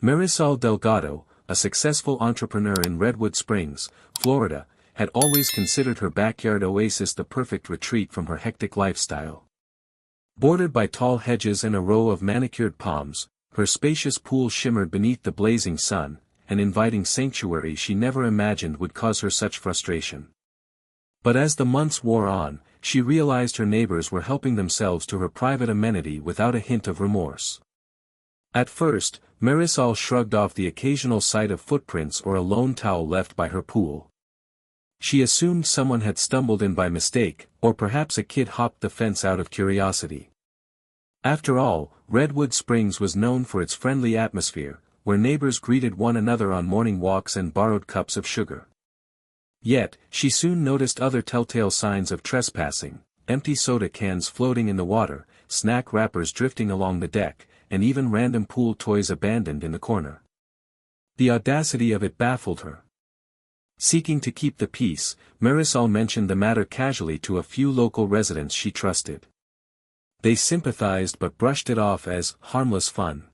Marisol Delgado, a successful entrepreneur in Redwood Springs, Florida, had always considered her backyard oasis the perfect retreat from her hectic lifestyle. Bordered by tall hedges and a row of manicured palms, her spacious pool shimmered beneath the blazing sun, an inviting sanctuary she never imagined would cause her such frustration. But as the months wore on, she realized her neighbors were helping themselves to her private amenity without a hint of remorse. At first, Marisol shrugged off the occasional sight of footprints or a lone towel left by her pool. She assumed someone had stumbled in by mistake, or perhaps a kid hopped the fence out of curiosity. After all, Redwood Springs was known for its friendly atmosphere, where neighbors greeted one another on morning walks and borrowed cups of sugar. Yet, she soon noticed other telltale signs of trespassing: empty soda cans floating in the water, snack wrappers drifting along the deck, and even random pool toys abandoned in the corner. The audacity of it baffled her. Seeking to keep the peace, Marisol mentioned the matter casually to a few local residents she trusted. They sympathized but brushed it off as harmless fun.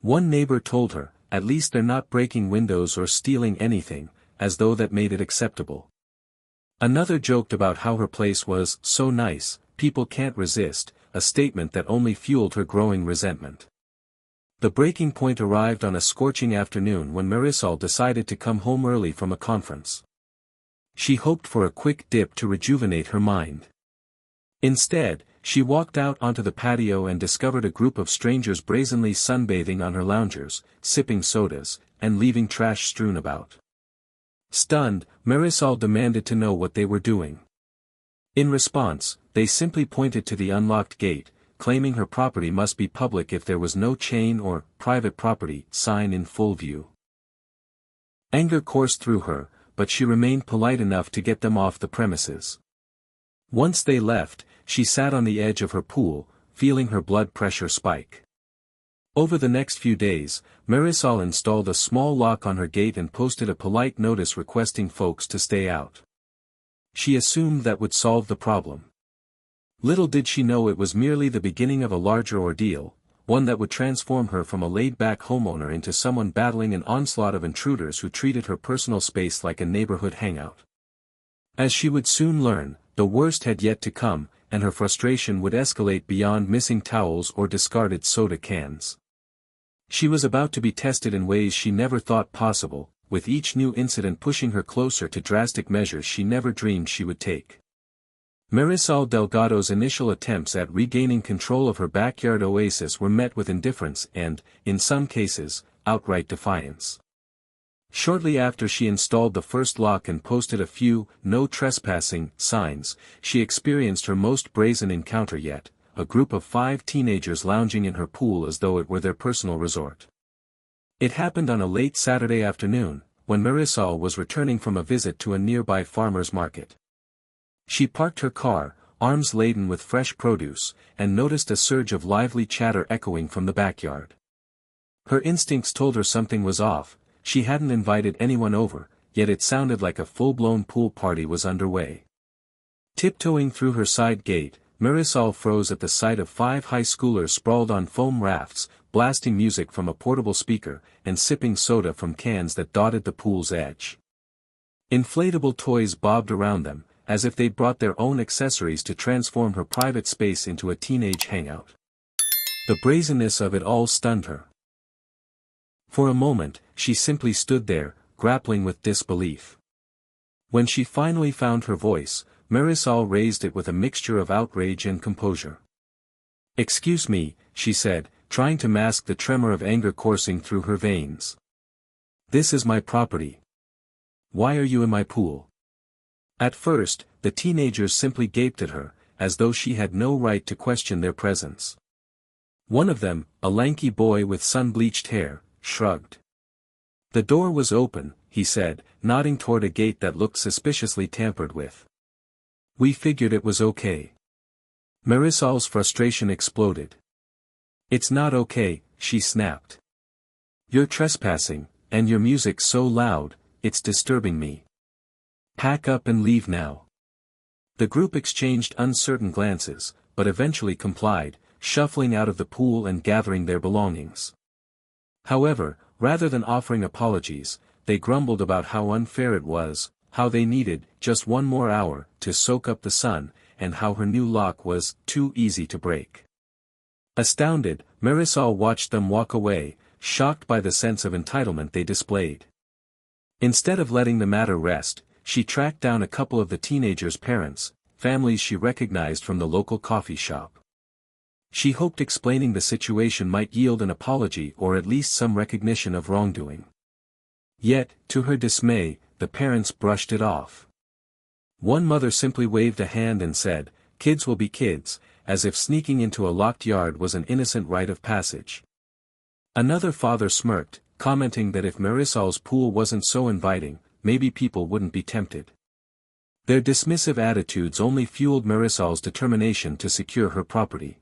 One neighbor told her, "At least they're not breaking windows or stealing anything," as though that made it acceptable. Another joked about how her place was so nice, people can't resist, a statement that only fueled her growing resentment. The breaking point arrived on a scorching afternoon when Marisol decided to come home early from a conference. She hoped for a quick dip to rejuvenate her mind. Instead, she walked out onto the patio and discovered a group of strangers brazenly sunbathing on her loungers, sipping sodas, and leaving trash strewn about. Stunned, Marisol demanded to know what they were doing. In response, they simply pointed to the unlocked gate, claiming her property must be public if there was no chain or private property sign in full view. Anger coursed through her, but she remained polite enough to get them off the premises. Once they left, she sat on the edge of her pool, feeling her blood pressure spike. Over the next few days, Marisol installed a small lock on her gate and posted a polite notice requesting folks to stay out. She assumed that would solve the problem. Little did she know it was merely the beginning of a larger ordeal, one that would transform her from a laid-back homeowner into someone battling an onslaught of intruders who treated her personal space like a neighborhood hangout. As she would soon learn, the worst had yet to come, and her frustration would escalate beyond missing towels or discarded soda cans. She was about to be tested in ways she never thought possible, with each new incident pushing her closer to drastic measures she never dreamed she would take. Marisol Delgado's initial attempts at regaining control of her backyard oasis were met with indifference and, in some cases, outright defiance. Shortly after she installed the first lock and posted a few "no trespassing" signs, she experienced her most brazen encounter yet, a group of 5 teenagers lounging in her pool as though it were their personal resort. It happened on a late Saturday afternoon, when Marisol was returning from a visit to a nearby farmer's market. She parked her car, arms laden with fresh produce, and noticed a surge of lively chatter echoing from the backyard. Her instincts told her something was off. She hadn't invited anyone over, yet it sounded like a full-blown pool party was underway. Tiptoeing through her side gate, Marisol froze at the sight of 5 high schoolers sprawled on foam rafts, blasting music from a portable speaker, and sipping soda from cans that dotted the pool's edge. Inflatable toys bobbed around them, as if they'd brought their own accessories to transform her private space into a teenage hangout. The brazenness of it all stunned her. For a moment, she simply stood there, grappling with disbelief. When she finally found her voice, Marisol raised it with a mixture of outrage and composure. "Excuse me," she said, trying to mask the tremor of anger coursing through her veins. "This is my property. Why are you in my pool?" At first, the teenagers simply gaped at her, as though she had no right to question their presence. One of them, a lanky boy with sun-bleached hair, shrugged. "The door was open," he said, nodding toward a gate that looked suspiciously tampered with. "We figured it was okay." Marisol's frustration exploded. "It's not okay," she snapped. "You're trespassing, and your music's so loud, it's disturbing me. Pack up and leave now." The group exchanged uncertain glances, but eventually complied, shuffling out of the pool and gathering their belongings. However, rather than offering apologies, they grumbled about how unfair it was, how they needed just one more hour to soak up the sun, and how her new lock was too easy to break. Astounded, Marisol watched them walk away, shocked by the sense of entitlement they displayed. Instead of letting the matter rest, she tracked down a couple of the teenagers' parents, families she recognized from the local coffee shop. She hoped explaining the situation might yield an apology or at least some recognition of wrongdoing. Yet, to her dismay, the parents brushed it off. One mother simply waved a hand and said, "Kids will be kids," as if sneaking into a locked yard was an innocent rite of passage. Another father smirked, commenting that if Marisol's pool wasn't so inviting, maybe people wouldn't be tempted. Their dismissive attitudes only fueled Marisol's determination to secure her property.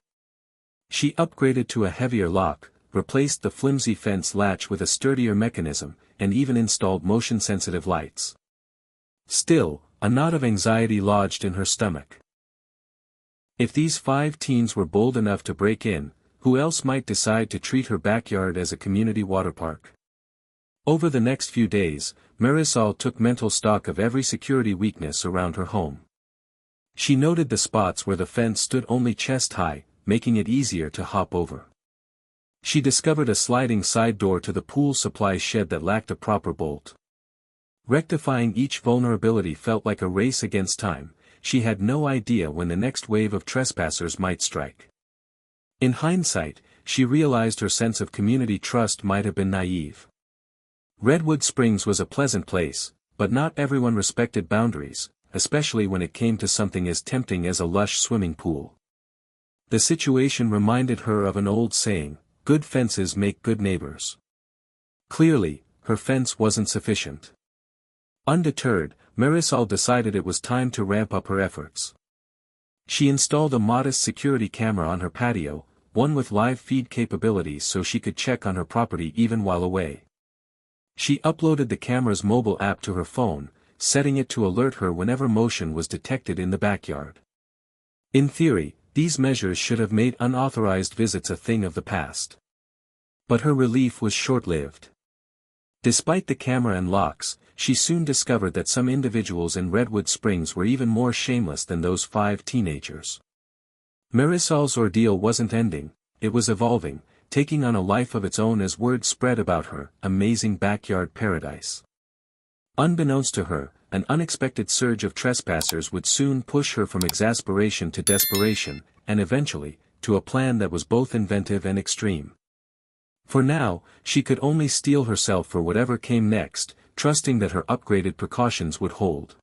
She upgraded to a heavier lock, replaced the flimsy fence latch with a sturdier mechanism, and even installed motion-sensitive lights. Still, a knot of anxiety lodged in her stomach. If these 5 teens were bold enough to break in, who else might decide to treat her backyard as a community water park? Over the next few days, Marisol took mental stock of every security weakness around her home. She noted the spots where the fence stood only chest-high, making it easier to hop over. She discovered a sliding side door to the pool supply shed that lacked a proper bolt. Rectifying each vulnerability felt like a race against time. She had no idea when the next wave of trespassers might strike. In hindsight, she realized her sense of community trust might have been naive. Redwood Springs was a pleasant place, but not everyone respected boundaries, especially when it came to something as tempting as a lush swimming pool. The situation reminded her of an old saying, "Good fences make good neighbors." Clearly, her fence wasn't sufficient. Undeterred, Marisol decided it was time to ramp up her efforts. She installed a modest security camera on her patio, one with live feed capabilities so she could check on her property even while away. She uploaded the camera's mobile app to her phone, setting it to alert her whenever motion was detected in the backyard. In theory, these measures should have made unauthorized visits a thing of the past. But her relief was short-lived. Despite the camera and locks, she soon discovered that some individuals in Redwood Springs were even more shameless than those 5 teenagers. Marisol's ordeal wasn't ending, it was evolving, taking on a life of its own as word spread about her amazing backyard paradise. Unbeknownst to her, an unexpected surge of trespassers would soon push her from exasperation to desperation, and eventually, to a plan that was both inventive and extreme. For now, she could only steel herself for whatever came next, trusting that her upgraded precautions would hold.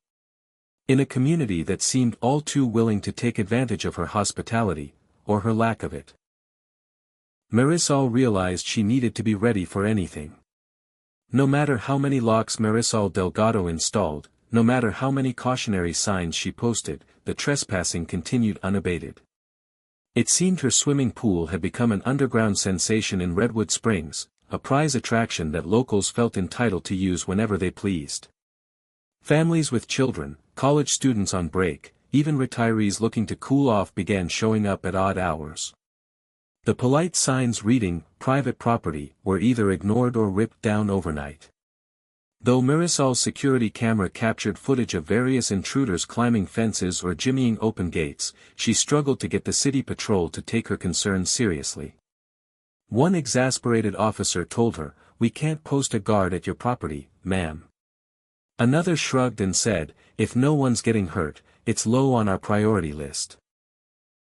In a community that seemed all too willing to take advantage of her hospitality, or her lack of it, Marisol realized she needed to be ready for anything. No matter how many locks Marisol Delgado installed, no matter how many cautionary signs she posted, the trespassing continued unabated. It seemed her swimming pool had become an underground sensation in Redwood Springs, a prize attraction that locals felt entitled to use whenever they pleased. Families with children, college students on break, even retirees looking to cool off began showing up at odd hours. The polite signs reading, "Private Property," were either ignored or ripped down overnight. Though Marisol's security camera captured footage of various intruders climbing fences or jimmying open gates, she struggled to get the city patrol to take her concerns seriously. One exasperated officer told her, "We can't post a guard at your property, ma'am." Another shrugged and said, "If no one's getting hurt, it's low on our priority list."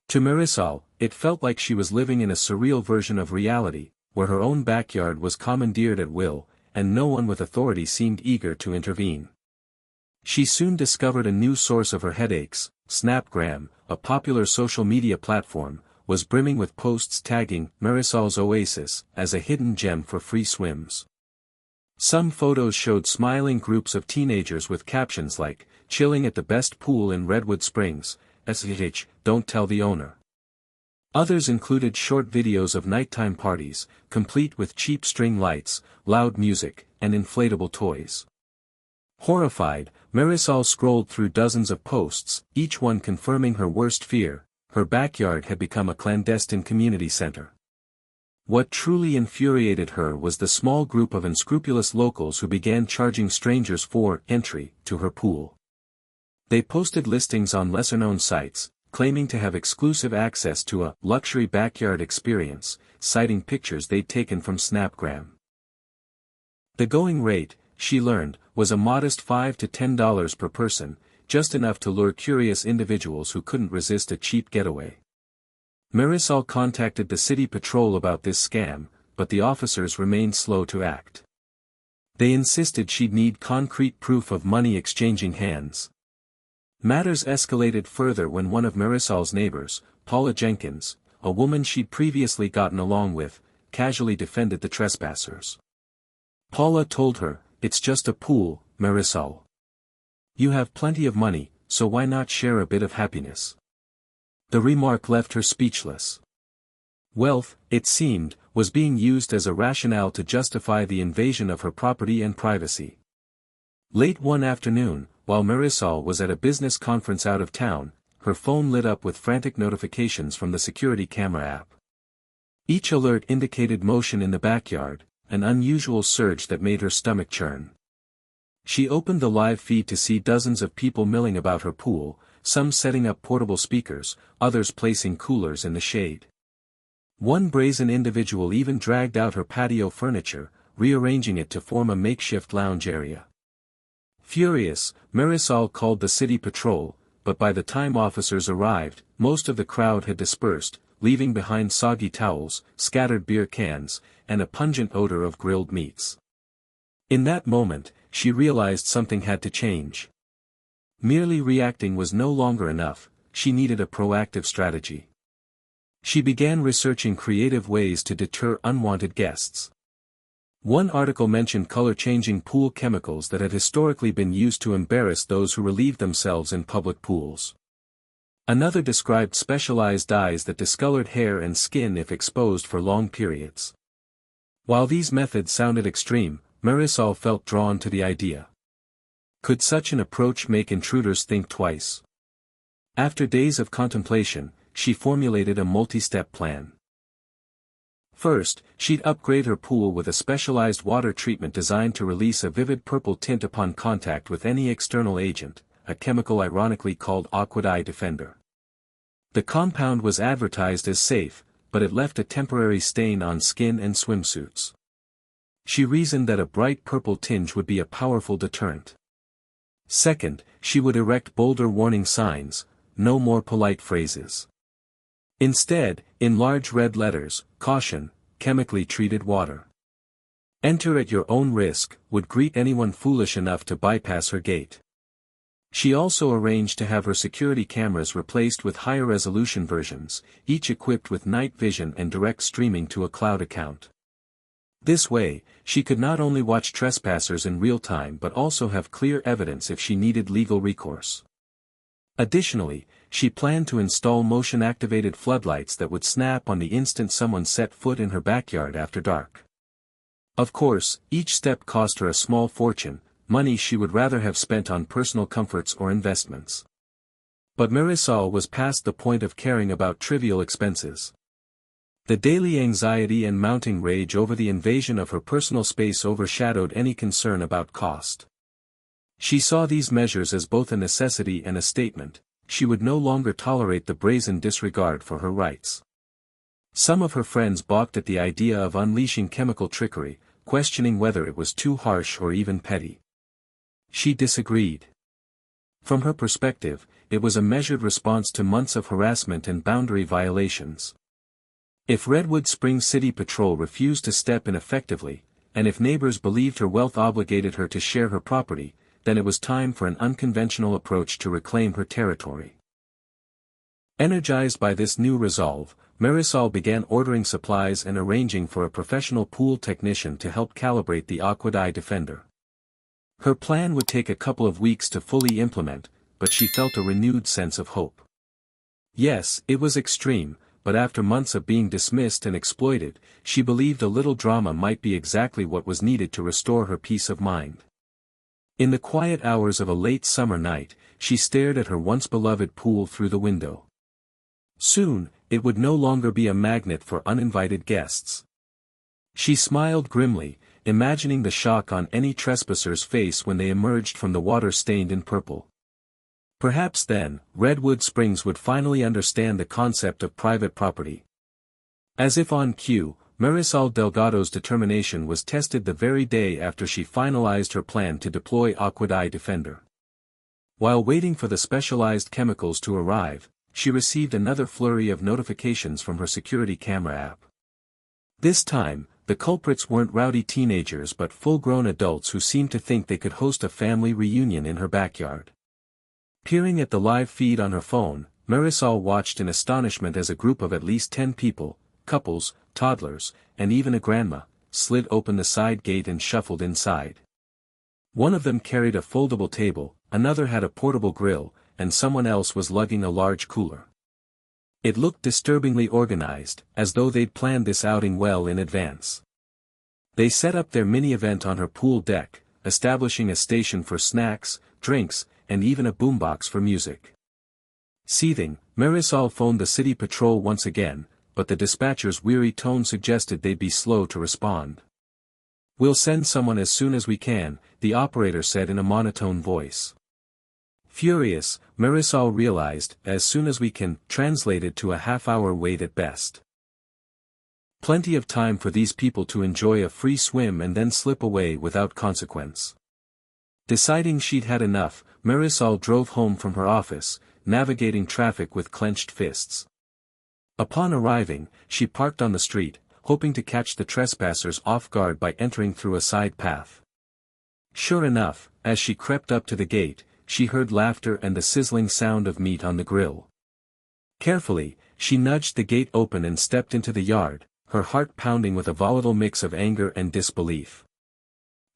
To Marisol, it felt like she was living in a surreal version of reality, where her own backyard was commandeered at will, and no one with authority seemed eager to intervene. She soon discovered a new source of her headaches. Snapgram, a popular social media platform, was brimming with posts tagging Marisol's Oasis as a hidden gem for free swims. Some photos showed smiling groups of teenagers with captions like, "Chilling at the best pool in Redwood Springs, SH, don't tell the owner." Others included short videos of nighttime parties, complete with cheap string lights, loud music, and inflatable toys. Horrified, Marisol scrolled through dozens of posts, each one confirming her worst fear: her backyard had become a clandestine community center. What truly infuriated her was the small group of unscrupulous locals who began charging strangers for entry to her pool. They posted listings on lesser-known sites, claiming to have exclusive access to a luxury backyard experience, citing pictures they'd taken from Snapgram. The going rate, she learned, was a modest $5 to $10 per person, just enough to lure curious individuals who couldn't resist a cheap getaway. Marisol contacted the city patrol about this scam, but the officers remained slow to act. They insisted she'd need concrete proof of money exchanging hands. Matters escalated further when one of Marisol's neighbors, Paula Jenkins, a woman she'd previously gotten along with, casually defended the trespassers. Paula told her, "It's just a pool, Marisol. You have plenty of money, so why not share a bit of happiness?" The remark left her speechless. Wealth, it seemed, was being used as a rationale to justify the invasion of her property and privacy. Late one afternoon, while Marisol was at a business conference out of town, her phone lit up with frantic notifications from the security camera app. Each alert indicated motion in the backyard, an unusual surge that made her stomach churn. She opened the live feed to see dozens of people milling about her pool, some setting up portable speakers, others placing coolers in the shade. One brazen individual even dragged out her patio furniture, rearranging it to form a makeshift lounge area. Furious, Marisol called the city patrol, but by the time officers arrived, most of the crowd had dispersed, leaving behind soggy towels, scattered beer cans, and a pungent odor of grilled meats. In that moment, she realized something had to change. Merely reacting was no longer enough, she needed a proactive strategy. She began researching creative ways to deter unwanted guests. One article mentioned color-changing pool chemicals that had historically been used to embarrass those who relieved themselves in public pools. Another described specialized dyes that discolored hair and skin if exposed for long periods. While these methods sounded extreme, Marisol felt drawn to the idea. Could such an approach make intruders think twice? After days of contemplation, she formulated a multi-step plan. First, she'd upgrade her pool with a specialized water treatment designed to release a vivid purple tint upon contact with any external agent, a chemical ironically called Aqua Dye Defender. The compound was advertised as safe, but it left a temporary stain on skin and swimsuits. She reasoned that a bright purple tinge would be a powerful deterrent. Second, she would erect bolder warning signs, no more polite phrases. Instead, in large red letters, "Caution, chemically treated water. Enter at your own risk," would greet anyone foolish enough to bypass her gate. She also arranged to have her security cameras replaced with higher resolution versions, each equipped with night vision and direct streaming to a cloud account. This way, she could not only watch trespassers in real time but also have clear evidence if she needed legal recourse. Additionally, she planned to install motion-activated floodlights that would snap on the instant someone set foot in her backyard after dark. Of course, each step cost her a small fortune, money she would rather have spent on personal comforts or investments. But Marisol was past the point of caring about trivial expenses. The daily anxiety and mounting rage over the invasion of her personal space overshadowed any concern about cost. She saw these measures as both a necessity and a statement. She would no longer tolerate the brazen disregard for her rights. Some of her friends balked at the idea of unleashing chemical trickery, questioning whether it was too harsh or even petty. She disagreed. From her perspective, it was a measured response to months of harassment and boundary violations. If Redwood Springs City Patrol refused to step in effectively, and if neighbors believed her wealth obligated her to share her property, then it was time for an unconventional approach to reclaim her territory. Energized by this new resolve, Marisol began ordering supplies and arranging for a professional pool technician to help calibrate the Aqua Dye Defender. Her plan would take a couple of weeks to fully implement, but she felt a renewed sense of hope. Yes, it was extreme, but after months of being dismissed and exploited, she believed a little drama might be exactly what was needed to restore her peace of mind. In the quiet hours of a late summer night, she stared at her once beloved pool through the window. Soon, it would no longer be a magnet for uninvited guests. She smiled grimly, imagining the shock on any trespasser's face when they emerged from the water stained in purple. Perhaps then, Redwood Springs would finally understand the concept of private property. As if on cue, Marisol Delgado's determination was tested the very day after she finalized her plan to deploy Aqua Defender. While waiting for the specialized chemicals to arrive, she received another flurry of notifications from her security camera app. This time, the culprits weren't rowdy teenagers but full-grown adults who seemed to think they could host a family reunion in her backyard. Peering at the live feed on her phone, Marisol watched in astonishment as a group of at least 10 people, couples, toddlers, and even a grandma, slid open the side gate and shuffled inside. One of them carried a foldable table, another had a portable grill, and someone else was lugging a large cooler. It looked disturbingly organized, as though they'd planned this outing well in advance. They set up their mini-event on her pool deck, establishing a station for snacks, drinks, and even a boombox for music. Seething, Marisol phoned the city patrol once again, but the dispatcher's weary tone suggested they'd be slow to respond. "We'll send someone as soon as we can," the operator said in a monotone voice. Furious, Marisol realized, "as soon as we can," translated to a half-hour wait at best. Plenty of time for these people to enjoy a free swim and then slip away without consequence. Deciding she'd had enough, Marisol drove home from her office, navigating traffic with clenched fists. Upon arriving, she parked on the street, hoping to catch the trespassers off guard by entering through a side path. Sure enough, as she crept up to the gate, she heard laughter and the sizzling sound of meat on the grill. Carefully, she nudged the gate open and stepped into the yard, her heart pounding with a volatile mix of anger and disbelief.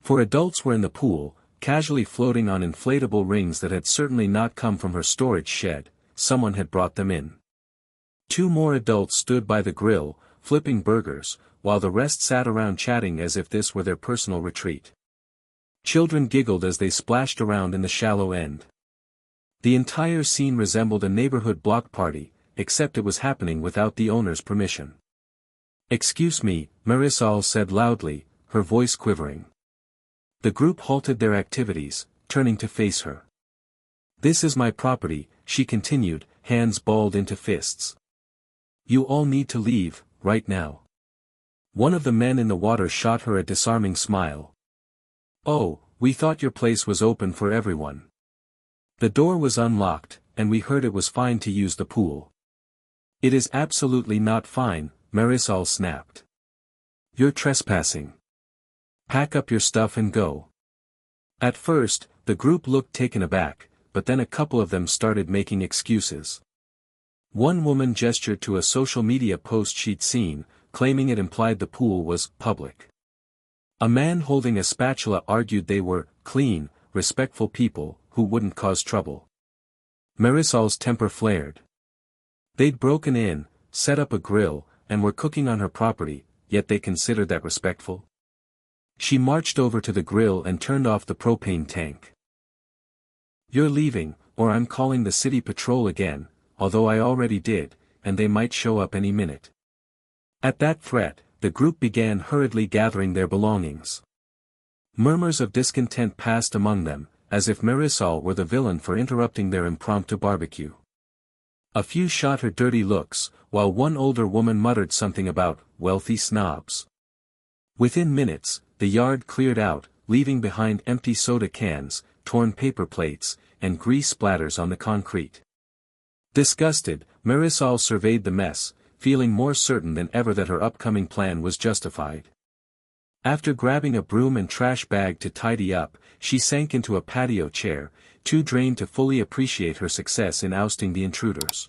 4 adults were in the pool, casually floating on inflatable rings that had certainly not come from her storage shed. Someone had brought them in. 2 more adults stood by the grill, flipping burgers, while the rest sat around chatting as if this were their personal retreat. Children giggled as they splashed around in the shallow end. The entire scene resembled a neighborhood block party, except it was happening without the owner's permission. "Excuse me," Marisol said loudly, her voice quivering. The group halted their activities, turning to face her. "This is my property," she continued, hands balled into fists. "You all need to leave, right now." One of the men in the water shot her a disarming smile. "Oh, we thought your place was open for everyone." The door was unlocked, and we heard it was fine to use the pool. "It is absolutely not fine," Marisol snapped. "You're trespassing. Pack up your stuff and go." At first, the group looked taken aback, but then a couple of them started making excuses. One woman gestured to a social media post she'd seen, claiming it implied the pool was public. A man holding a spatula argued they were clean, respectful people, who wouldn't cause trouble. Marisol's temper flared. They'd broken in, set up a grill, and were cooking on her property, yet they considered that respectful? She marched over to the grill and turned off the propane tank. "You're leaving, or I'm calling the city patrol again, although I already did, and they might show up any minute." At that threat, the group began hurriedly gathering their belongings. Murmurs of discontent passed among them, as if Marisol were the villain for interrupting their impromptu barbecue. A few shot her dirty looks, while one older woman muttered something about wealthy snobs. Within minutes, the yard cleared out, leaving behind empty soda cans, torn paper plates, and grease splatters on the concrete. Disgusted, Marisol surveyed the mess, feeling more certain than ever that her upcoming plan was justified. After grabbing a broom and trash bag to tidy up, she sank into a patio chair, too drained to fully appreciate her success in ousting the intruders.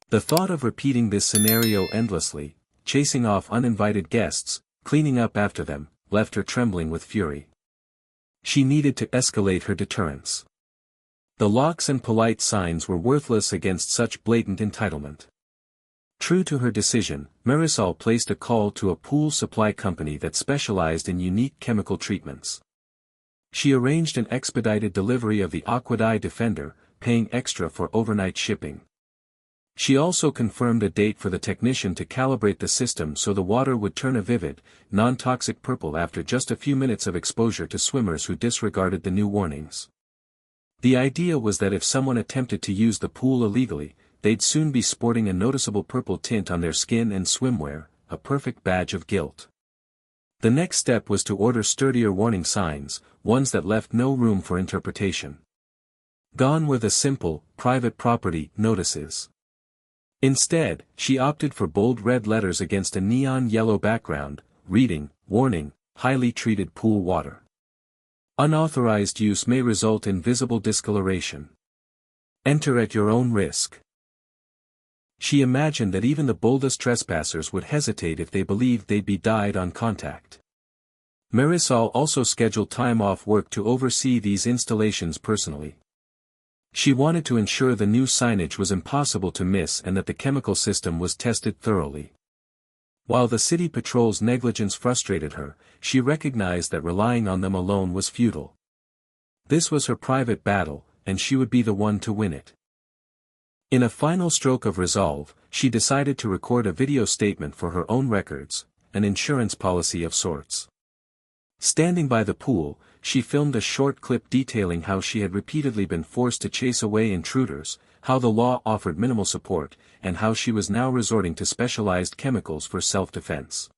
The thought of repeating this scenario endlessly, chasing off uninvited guests, cleaning up after them, left her trembling with fury. She needed to escalate her deterrence. The locks and polite signs were worthless against such blatant entitlement. True to her decision, Marisol placed a call to a pool supply company that specialized in unique chemical treatments. She arranged an expedited delivery of the Aqua Defender, paying extra for overnight shipping. She also confirmed a date for the technician to calibrate the system so the water would turn a vivid, non-toxic purple after just a few minutes of exposure to swimmers who disregarded the new warnings. The idea was that if someone attempted to use the pool illegally, they'd soon be sporting a noticeable purple tint on their skin and swimwear, a perfect badge of guilt. The next step was to order sturdier warning signs, ones that left no room for interpretation. Gone were the simple, private property notices. Instead, she opted for bold red letters against a neon yellow background, reading, "Warning, highly treated pool water. Unauthorized use may result in visible discoloration. Enter at your own risk." She imagined that even the boldest trespassers would hesitate if they believed they'd be dyed on contact. Marisol also scheduled time off work to oversee these installations personally. She wanted to ensure the new signage was impossible to miss and that the chemical system was tested thoroughly. While the city patrol's negligence frustrated her, she recognized that relying on them alone was futile. This was her private battle, and she would be the one to win it. In a final stroke of resolve, she decided to record a video statement for her own records, an insurance policy of sorts. Standing by the pool, she filmed a short clip detailing how she had repeatedly been forced to chase away intruders, how the law offered minimal support, and how she was now resorting to specialized chemicals for self-defense.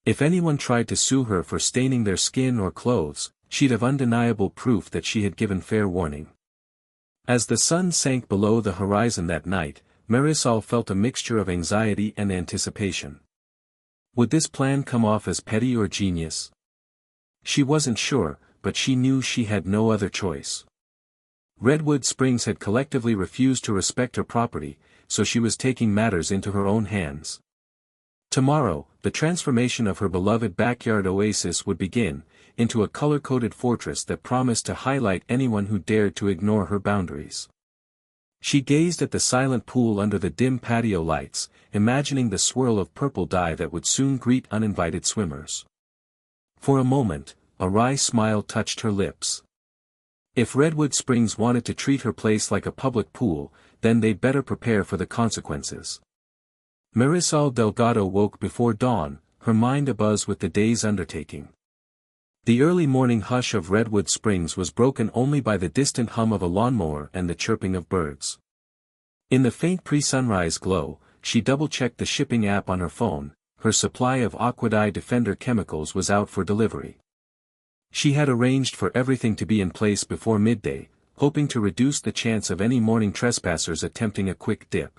If anyone tried to sue her for staining their skin or clothes, she'd have undeniable proof that she had given fair warning. As the sun sank below the horizon that night, Marisol felt a mixture of anxiety and anticipation. Would this plan come off as petty or genius? She wasn't sure, but she knew she had no other choice. Redwood Springs had collectively refused to respect her property, so she was taking matters into her own hands. Tomorrow, the transformation of her beloved backyard oasis would begin, into a color-coded fortress that promised to highlight anyone who dared to ignore her boundaries. She gazed at the silent pool under the dim patio lights, imagining the swirl of purple dye that would soon greet uninvited swimmers. For a moment, a wry smile touched her lips. If Redwood Springs wanted to treat her place like a public pool, then they'd better prepare for the consequences. Marisol Delgado woke before dawn, her mind abuzz with the day's undertaking. The early morning hush of Redwood Springs was broken only by the distant hum of a lawnmower and the chirping of birds. In the faint pre-sunrise glow, she double-checked the shipping app on her phone. Her supply of Aqua Defender chemicals was out for delivery. She had arranged for everything to be in place before midday, hoping to reduce the chance of any morning trespassers attempting a quick dip.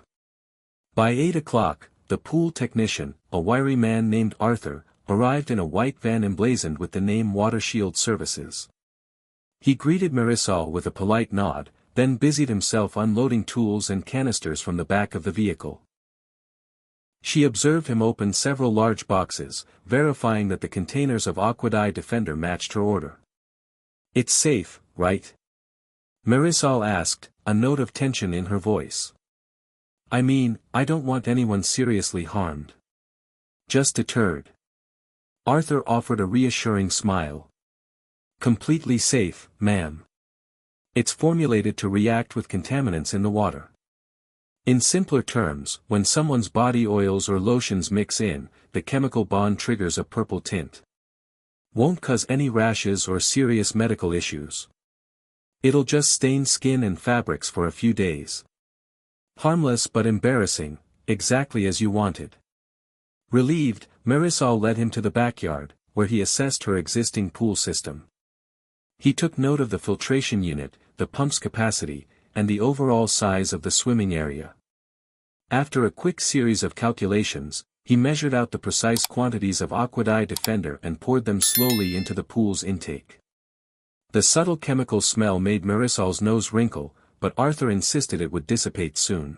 By 8 o'clock, the pool technician, a wiry man named Arthur, arrived in a white van emblazoned with the name Water Shield Services. He greeted Marisol with a polite nod, then busied himself unloading tools and canisters from the back of the vehicle. She observed him open several large boxes, verifying that the containers of Aqua Defender matched her order. "It's safe, right?" Marisol asked, a note of tension in her voice. "I mean, I don't want anyone seriously harmed. Just deterred." Arthur offered a reassuring smile. "Completely safe, ma'am. It's formulated to react with contaminants in the water. In simpler terms, when someone's body oils or lotions mix in, the chemical bond triggers a purple tint. Won't cause any rashes or serious medical issues. It'll just stain skin and fabrics for a few days. Harmless but embarrassing, exactly as you wanted." Relieved, Marisol led him to the backyard, where he assessed her existing pool system. He took note of the filtration unit, the pump's capacity, and the overall size of the swimming area. After a quick series of calculations, he measured out the precise quantities of Aqua Defender and poured them slowly into the pool's intake. The subtle chemical smell made Marisol's nose wrinkle, but Arthur insisted it would dissipate soon.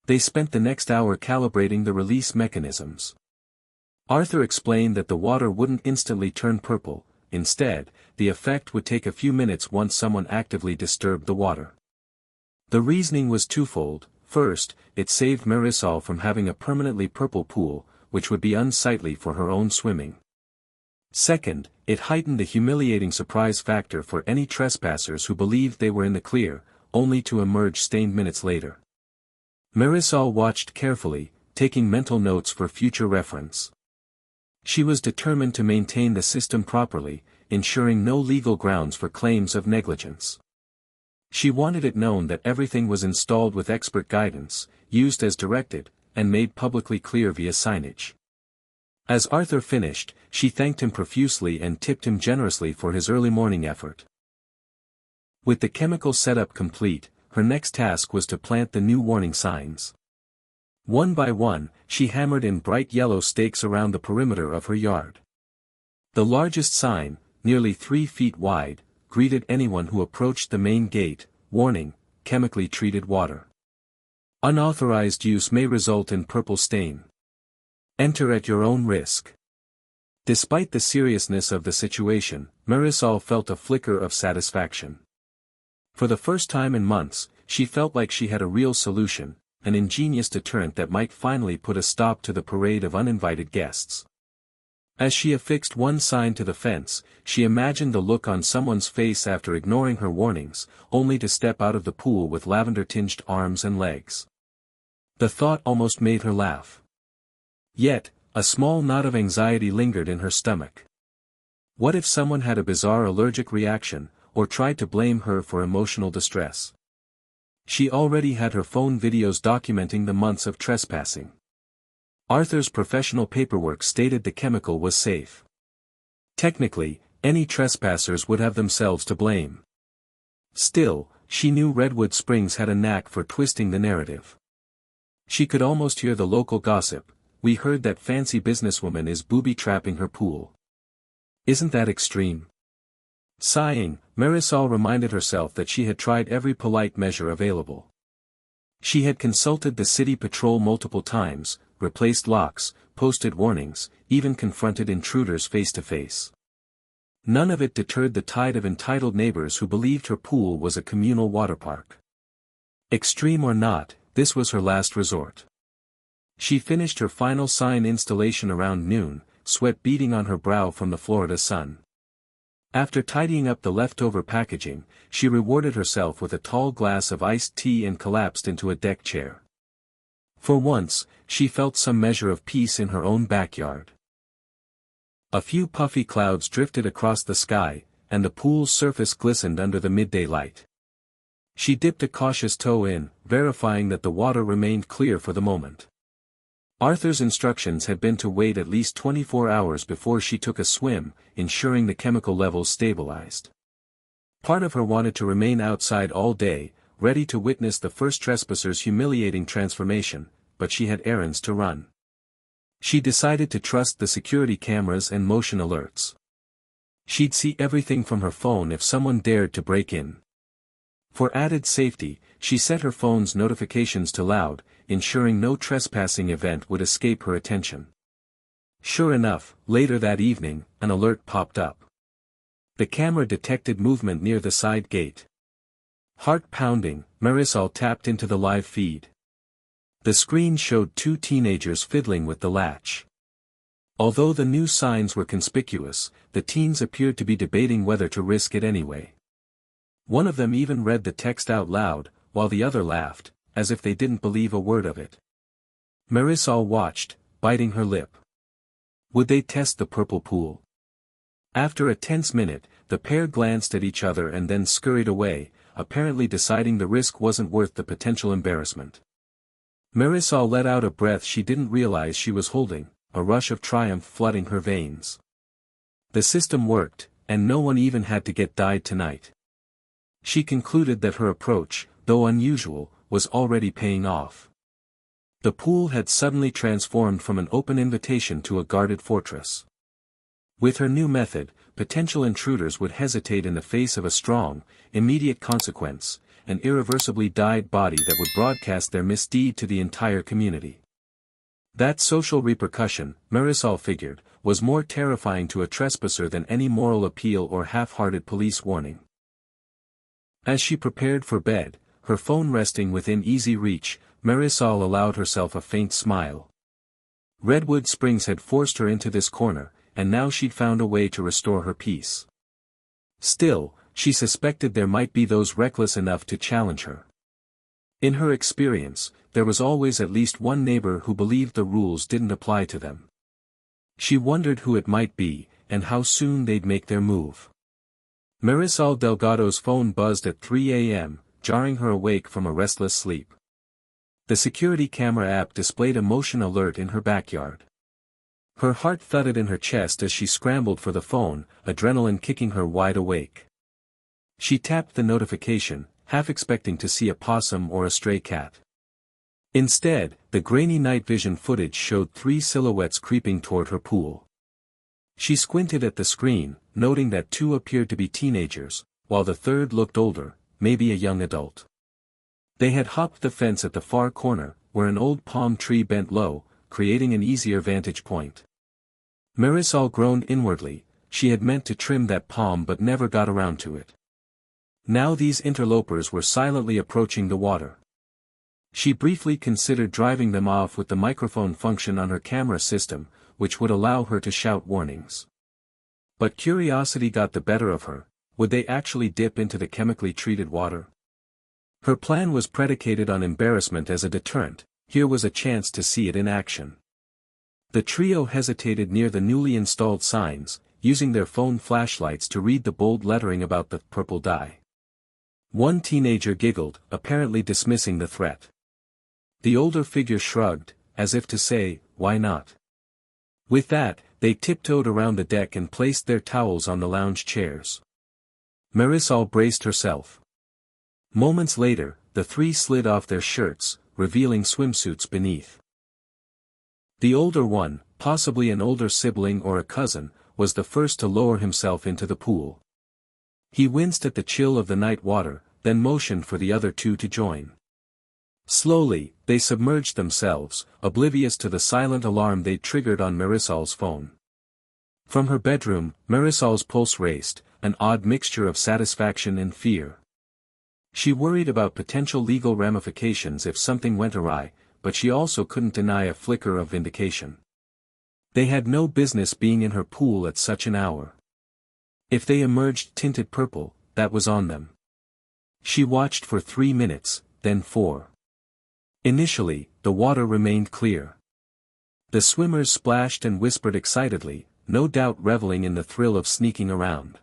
They spent the next hour calibrating the release mechanisms. Arthur explained that the water wouldn't instantly turn purple. Instead, the effect would take a few minutes once someone actively disturbed the water. The reasoning was twofold. First, it saved Marisol from having a permanently purple pool, which would be unsightly for her own swimming. Second, it heightened the humiliating surprise factor for any trespassers who believed they were in the clear, only to emerge stained minutes later. Marisol watched carefully, taking mental notes for future reference. She was determined to maintain the system properly, ensuring no legal grounds for claims of negligence. She wanted it known that everything was installed with expert guidance, used as directed, and made publicly clear via signage. As Arthur finished, she thanked him profusely and tipped him generously for his early morning effort. With the chemical setup complete, her next task was to plant the new warning signs. One by one, she hammered in bright yellow stakes around the perimeter of her yard. The largest sign, nearly 3 feet wide, greeted anyone who approached the main gate: warning, chemically treated water. Unauthorized use may result in purple stain. Enter at your own risk. Despite the seriousness of the situation, Marisol felt a flicker of satisfaction. For the first time in months, she felt like she had a real solution, an ingenious deterrent that might finally put a stop to the parade of uninvited guests. As she affixed one sign to the fence, she imagined the look on someone's face after ignoring her warnings, only to step out of the pool with lavender-tinged arms and legs. The thought almost made her laugh. Yet, a small knot of anxiety lingered in her stomach. What if someone had a bizarre allergic reaction, or tried to blame her for emotional distress? She already had her phone videos documenting the months of trespassing. Arthur's professional paperwork stated the chemical was safe. Technically, any trespassers would have themselves to blame. Still, she knew Redwood Springs had a knack for twisting the narrative. She could almost hear the local gossip: "We heard that fancy businesswoman is booby-trapping her pool." Isn't that extreme? Sighing, Marisol reminded herself that she had tried every polite measure available. She had consulted the city patrol multiple times, replaced locks, posted warnings, even confronted intruders face to face. None of it deterred the tide of entitled neighbors who believed her pool was a communal water park. Extreme or not, this was her last resort. She finished her final sign installation around noon, sweat beading on her brow from the Florida sun. After tidying up the leftover packaging, she rewarded herself with a tall glass of iced tea and collapsed into a deck chair. For once, she felt some measure of peace in her own backyard. A few puffy clouds drifted across the sky, and the pool's surface glistened under the midday light. She dipped a cautious toe in, verifying that the water remained clear for the moment. Arthur's instructions had been to wait at least 24 hours before she took a swim, ensuring the chemical levels stabilized. Part of her wanted to remain outside all day, ready to witness the first trespasser's humiliating transformation, but she had errands to run. She decided to trust the security cameras and motion alerts. She'd see everything from her phone if someone dared to break in. For added safety, she set her phone's notifications to loud, ensuring no trespassing event would escape her attention. Sure enough, later that evening, an alert popped up. The camera detected movement near the side gate. Heart pounding, Marisol tapped into the live feed. The screen showed 2 teenagers fiddling with the latch. Although the new signs were conspicuous, the teens appeared to be debating whether to risk it anyway. One of them even read the text out loud, while the other laughed, as if they didn't believe a word of it. Marisol watched, biting her lip. Would they test the purple pool? After a tense minute, the pair glanced at each other and then scurried away, apparently deciding the risk wasn't worth the potential embarrassment. Marisol let out a breath she didn't realize she was holding, a rush of triumph flooding her veins. The system worked, and no one even had to get dyed tonight. She concluded that her approach, though unusual, was already paying off. The pool had suddenly transformed from an open invitation to a guarded fortress. With her new method, potential intruders would hesitate in the face of a strong, immediate consequence, an irreversibly dyed body that would broadcast their misdeed to the entire community. That social repercussion, Marisol figured, was more terrifying to a trespasser than any moral appeal or half-hearted police warning. As she prepared for bed, her phone resting within easy reach, Marisol allowed herself a faint smile. Redwood Springs had forced her into this corner, and now she'd found a way to restore her peace. Still, she suspected there might be those reckless enough to challenge her. In her experience, there was always at least one neighbor who believed the rules didn't apply to them. She wondered who it might be, and how soon they'd make their move. Marisol Delgado's phone buzzed at 3 a.m., jarring her awake from a restless sleep. The security camera app displayed a motion alert in her backyard. Her heart thudded in her chest as she scrambled for the phone, adrenaline kicking her wide awake. She tapped the notification, half expecting to see a possum or a stray cat. Instead, the grainy night vision footage showed 3 silhouettes creeping toward her pool. She squinted at the screen, noting that 2 appeared to be teenagers, while the third looked older, maybe a young adult. They had hopped the fence at the far corner, where an old palm tree bent low, creating an easier vantage point. Marisol groaned inwardly. She had meant to trim that palm but never got around to it. Now these interlopers were silently approaching the water. She briefly considered driving them off with the microphone function on her camera system, which would allow her to shout warnings. But curiosity got the better of her. Would they actually dip into the chemically treated water? Her plan was predicated on embarrassment as a deterrent. Here was a chance to see it in action. The trio hesitated near the newly installed signs, using their phone flashlights to read the bold lettering about the purple dye. One teenager giggled, apparently dismissing the threat. The older figure shrugged, as if to say, why not? With that, they tiptoed around the deck and placed their towels on the lounge chairs. Marisol braced herself. Moments later, the 3 slid off their shirts, revealing swimsuits beneath. The older one, possibly an older sibling or a cousin, was the first to lower himself into the pool. He winced at the chill of the night water, then motioned for the other 2 to join. Slowly, they submerged themselves, oblivious to the silent alarm they'd triggered on Marisol's phone. From her bedroom, Marisol's pulse raced, an odd mixture of satisfaction and fear. She worried about potential legal ramifications if something went awry, but she also couldn't deny a flicker of vindication. They had no business being in her pool at such an hour. If they emerged tinted purple, that was on them. She watched for 3 minutes, then 4. Initially, the water remained clear. The swimmers splashed and whispered excitedly, no doubt reveling in the thrill of sneaking around.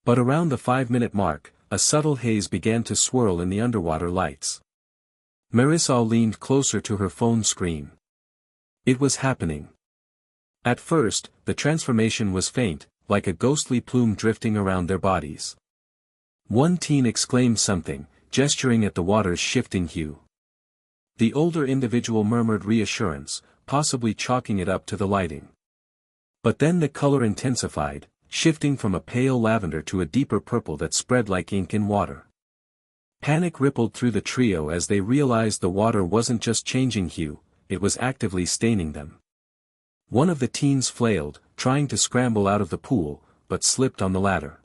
But around the 5-minute mark, a subtle haze began to swirl in the underwater lights. Marisol leaned closer to her phone screen. It was happening. At first, the transformation was faint, like a ghostly plume drifting around their bodies. One teen exclaimed something, gesturing at the water's shifting hue. The older individual murmured reassurance, possibly chalking it up to the lighting. But then the color intensified, shifting from a pale lavender to a deeper purple that spread like ink in water. Panic rippled through the trio as they realized the water wasn't just changing hue, it was actively staining them. One of the teens flailed, trying to scramble out of the pool, but slipped on the ladder.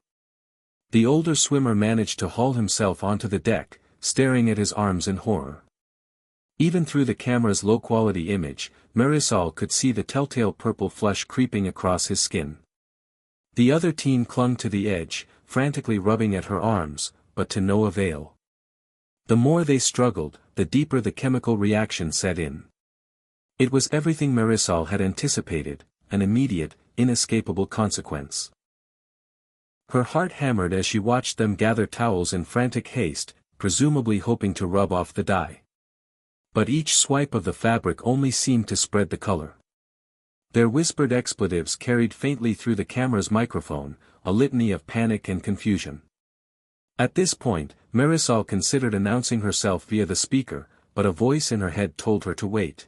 The older swimmer managed to haul himself onto the deck, staring at his arms in horror. Even through the camera's low-quality image, Marisol could see the telltale purple flush creeping across his skin. The other teen clung to the edge, frantically rubbing at her arms, but to no avail. The more they struggled, the deeper the chemical reaction set in. It was everything Marisol had anticipated, an immediate, inescapable consequence. Her heart hammered as she watched them gather towels in frantic haste, presumably hoping to rub off the dye. But each swipe of the fabric only seemed to spread the color. Their whispered expletives carried faintly through the camera's microphone, a litany of panic and confusion. At this point, Marisol considered announcing herself via the speaker, but a voice in her head told her to wait.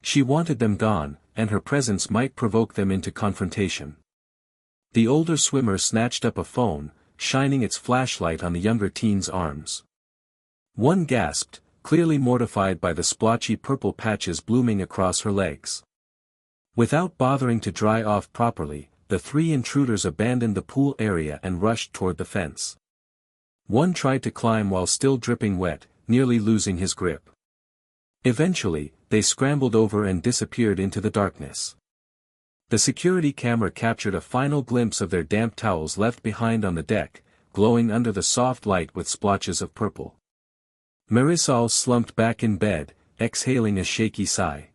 She wanted them gone, and her presence might provoke them into confrontation. The older swimmer snatched up a phone, shining its flashlight on the younger teen's arms. One gasped, clearly mortified by the splotchy purple patches blooming across her legs. Without bothering to dry off properly, the 3 intruders abandoned the pool area and rushed toward the fence. One tried to climb while still dripping wet, nearly losing his grip. Eventually, they scrambled over and disappeared into the darkness. The security camera captured a final glimpse of their damp towels left behind on the deck, glowing under the soft light with splotches of purple. Marisol slumped back in bed, exhaling a shaky sigh.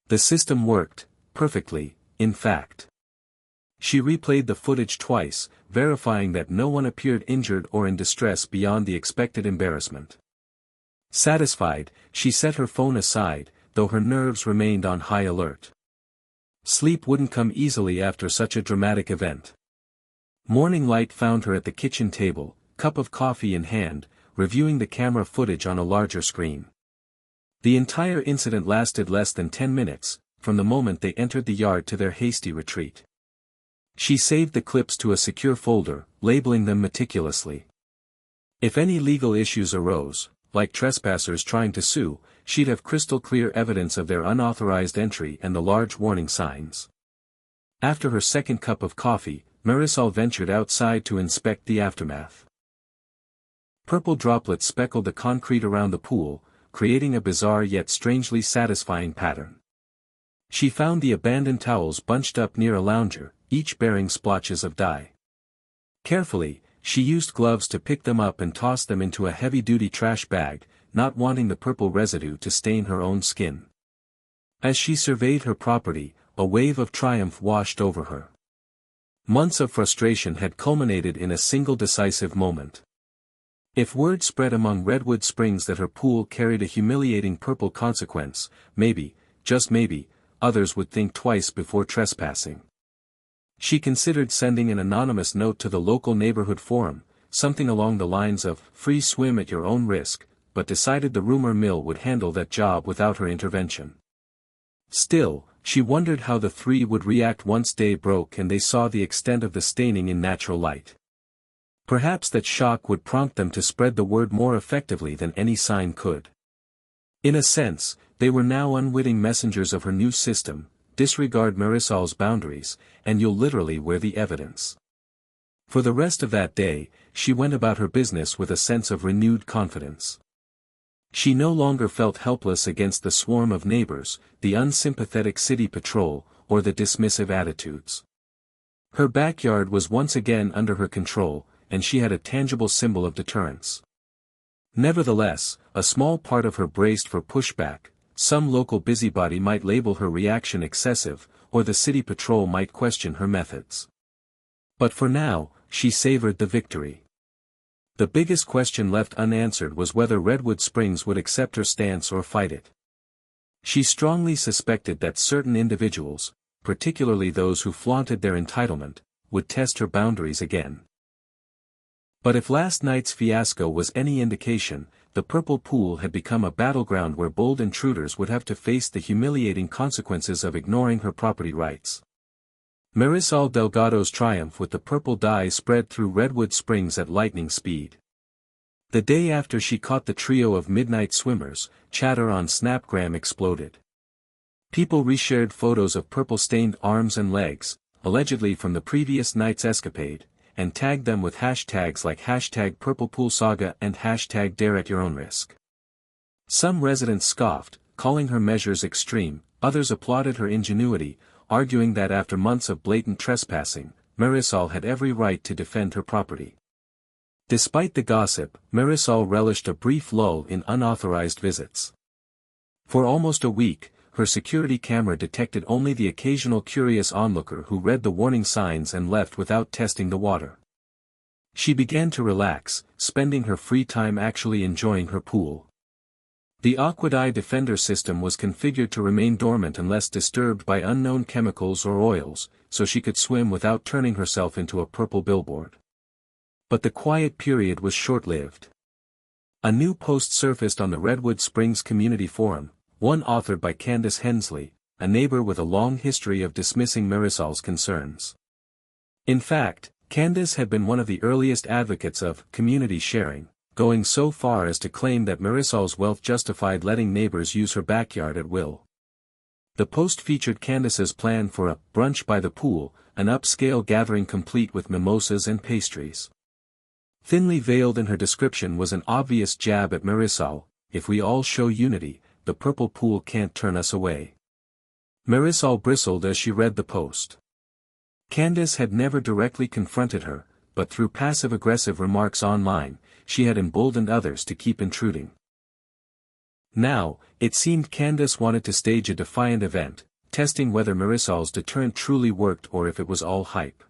The system worked, perfectly, in fact. She replayed the footage twice, verifying that no one appeared injured or in distress beyond the expected embarrassment. Satisfied, she set her phone aside, though her nerves remained on high alert. Sleep wouldn't come easily after such a dramatic event. Morning light found her at the kitchen table, cup of coffee in hand, reviewing the camera footage on a larger screen. The entire incident lasted less than 10 minutes, from the moment they entered the yard to their hasty retreat. She saved the clips to a secure folder, labeling them meticulously. If any legal issues arose, like trespassers trying to sue, she'd have crystal clear evidence of their unauthorized entry and the large warning signs. After her second cup of coffee, Marisol ventured outside to inspect the aftermath. Purple droplets speckled the concrete around the pool, creating a bizarre yet strangely satisfying pattern. She found the abandoned towels bunched up near a lounger, each bearing splotches of dye. Carefully, she used gloves to pick them up and toss them into a heavy-duty trash bag, not wanting the purple residue to stain her own skin. As she surveyed her property, a wave of triumph washed over her. Months of frustration had culminated in a single decisive moment. If word spread among Redwood Springs that her pool carried a humiliating purple consequence, maybe, just maybe, others would think twice before trespassing. She considered sending an anonymous note to the local neighborhood forum, something along the lines of, "Free swim at your own risk," but decided the rumor mill would handle that job without her intervention. Still, she wondered how the three would react once day broke and they saw the extent of the staining in natural light. Perhaps that shock would prompt them to spread the word more effectively than any sign could. In a sense, they were now unwitting messengers of her new system. Disregard Marisol's boundaries, and you'll literally wear the evidence. For the rest of that day, she went about her business with a sense of renewed confidence. She no longer felt helpless against the swarm of neighbors, the unsympathetic city patrol, or the dismissive attitudes. Her backyard was once again under her control, and she had a tangible symbol of deterrence. Nevertheless, a small part of her braced for pushback. Some local busybody might label her reaction excessive, or the city patrol might question her methods. But for now, she savored the victory. The biggest question left unanswered was whether Redwood Springs would accept her stance or fight it. She strongly suspected that certain individuals, particularly those who flaunted their entitlement, would test her boundaries again. But if last night's fiasco was any indication, the purple pool had become a battleground where bold intruders would have to face the humiliating consequences of ignoring her property rights. Marisol Delgado's triumph with the purple dye spread through Redwood Springs at lightning speed. The day after she caught the trio of midnight swimmers, chatter on Snapgram exploded. People reshared photos of purple-stained arms and legs, allegedly from the previous night's escapade, and tagged them with hashtags like #PurplePoolSaga and #DareAtYourOwnRisk. Some residents scoffed, calling her measures extreme, others applauded her ingenuity, arguing that after months of blatant trespassing, Marisol had every right to defend her property. Despite the gossip, Marisol relished a brief lull in unauthorized visits. For almost a week, her security camera detected only the occasional curious onlooker who read the warning signs and left without testing the water. She began to relax, spending her free time actually enjoying her pool. The Aquadye Defender system was configured to remain dormant unless disturbed by unknown chemicals or oils, so she could swim without turning herself into a purple billboard. But the quiet period was short-lived. A new post surfaced on the Redwood Springs Community Forum, one authored by Candace Hensley, a neighbor with a long history of dismissing Marisol's concerns. In fact, Candace had been one of the earliest advocates of community sharing, going so far as to claim that Marisol's wealth justified letting neighbors use her backyard at will. The post featured Candace's plan for a brunch by the pool, an upscale gathering complete with mimosas and pastries. Thinly veiled in her description was an obvious jab at Marisol: "If we all show unity, the purple pool can't turn us away." Marisol bristled as she read the post. Candace had never directly confronted her, but through passive-aggressive remarks online, she had emboldened others to keep intruding. Now, it seemed Candace wanted to stage a defiant event, testing whether Marisol's deterrent truly worked or if it was all hype.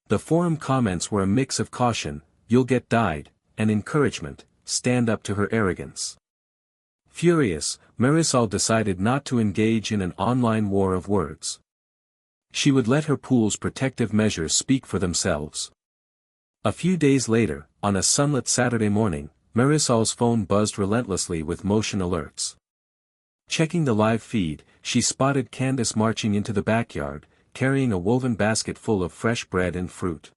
The forum comments were a mix of caution, "You'll get dyed," and encouragement, "Stand up to her arrogance." Furious, Marisol decided not to engage in an online war of words. She would let her pool's protective measures speak for themselves. A few days later, on a sunlit Saturday morning, Marisol's phone buzzed relentlessly with motion alerts. Checking the live feed, she spotted Candace marching into the backyard, carrying a woven basket full of fresh bread and fruit.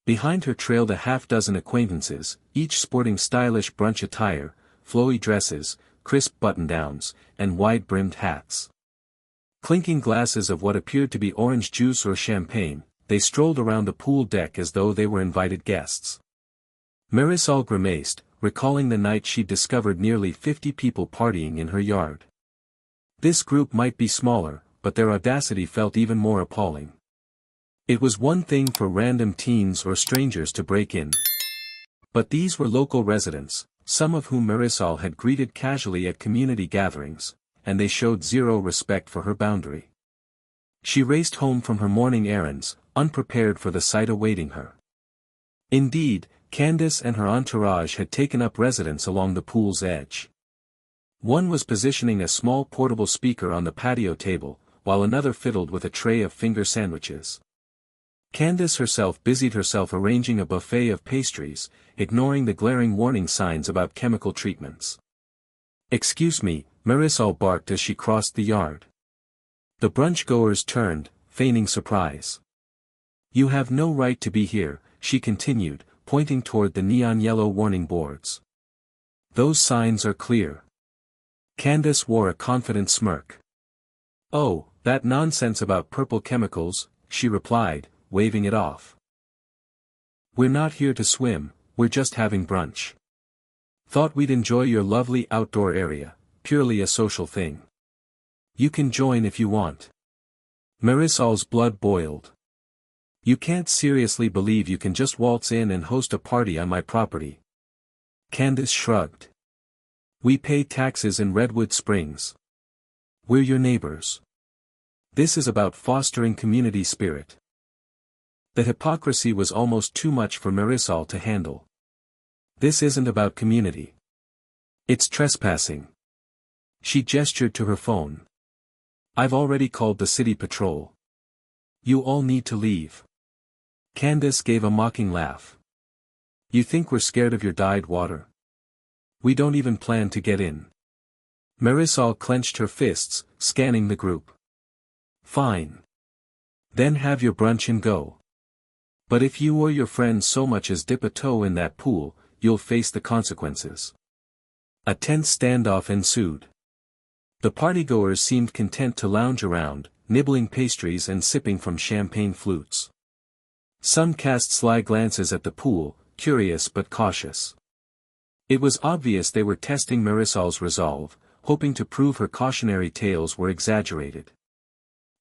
Behind her trailed a half-dozen acquaintances, each sporting stylish brunch attire, flowy dresses, crisp button-downs, and wide-brimmed hats. Clinking glasses of what appeared to be orange juice or champagne, they strolled around the pool deck as though they were invited guests. Marisol grimaced, recalling the night she'd discovered nearly 50 people partying in her yard. This group might be smaller, but their audacity felt even more appalling. It was one thing for random teens or strangers to break in. But these were local residents, some of whom Marisol had greeted casually at community gatherings, and they showed zero respect for her boundary. She raced home from her morning errands, unprepared for the sight awaiting her. Indeed, Candace and her entourage had taken up residence along the pool's edge. One was positioning a small portable speaker on the patio table, while another fiddled with a tray of finger sandwiches. Candace herself busied herself arranging a buffet of pastries, ignoring the glaring warning signs about chemical treatments. "Excuse me," Marisol barked as she crossed the yard. The brunch-goers turned, feigning surprise. "You have no right to be here," she continued, pointing toward the neon yellow warning boards. "Those signs are clear." Candace wore a confident smirk. "Oh, that nonsense about purple chemicals," she replied, waving it off. "We're not here to swim, we're just having brunch. Thought we'd enjoy your lovely outdoor area, purely a social thing. You can join if you want." Marisol's blood boiled. "You can't seriously believe you can just waltz in and host a party on my property?" Candace shrugged. "We pay taxes in Redwood Springs. We're your neighbors. This is about fostering community spirit." The hypocrisy was almost too much for Marisol to handle. "This isn't about community. It's trespassing." She gestured to her phone. "I've already called the city patrol. You all need to leave." Candace gave a mocking laugh. "You think we're scared of your dyed water? We don't even plan to get in." Marisol clenched her fists, scanning the group. "Fine. Then have your brunch and go. But if you or your friends so much as dip a toe in that pool, you'll face the consequences." A tense standoff ensued. The partygoers seemed content to lounge around, nibbling pastries and sipping from champagne flutes. Some cast sly glances at the pool, curious but cautious. It was obvious they were testing Marisol's resolve, hoping to prove her cautionary tales were exaggerated.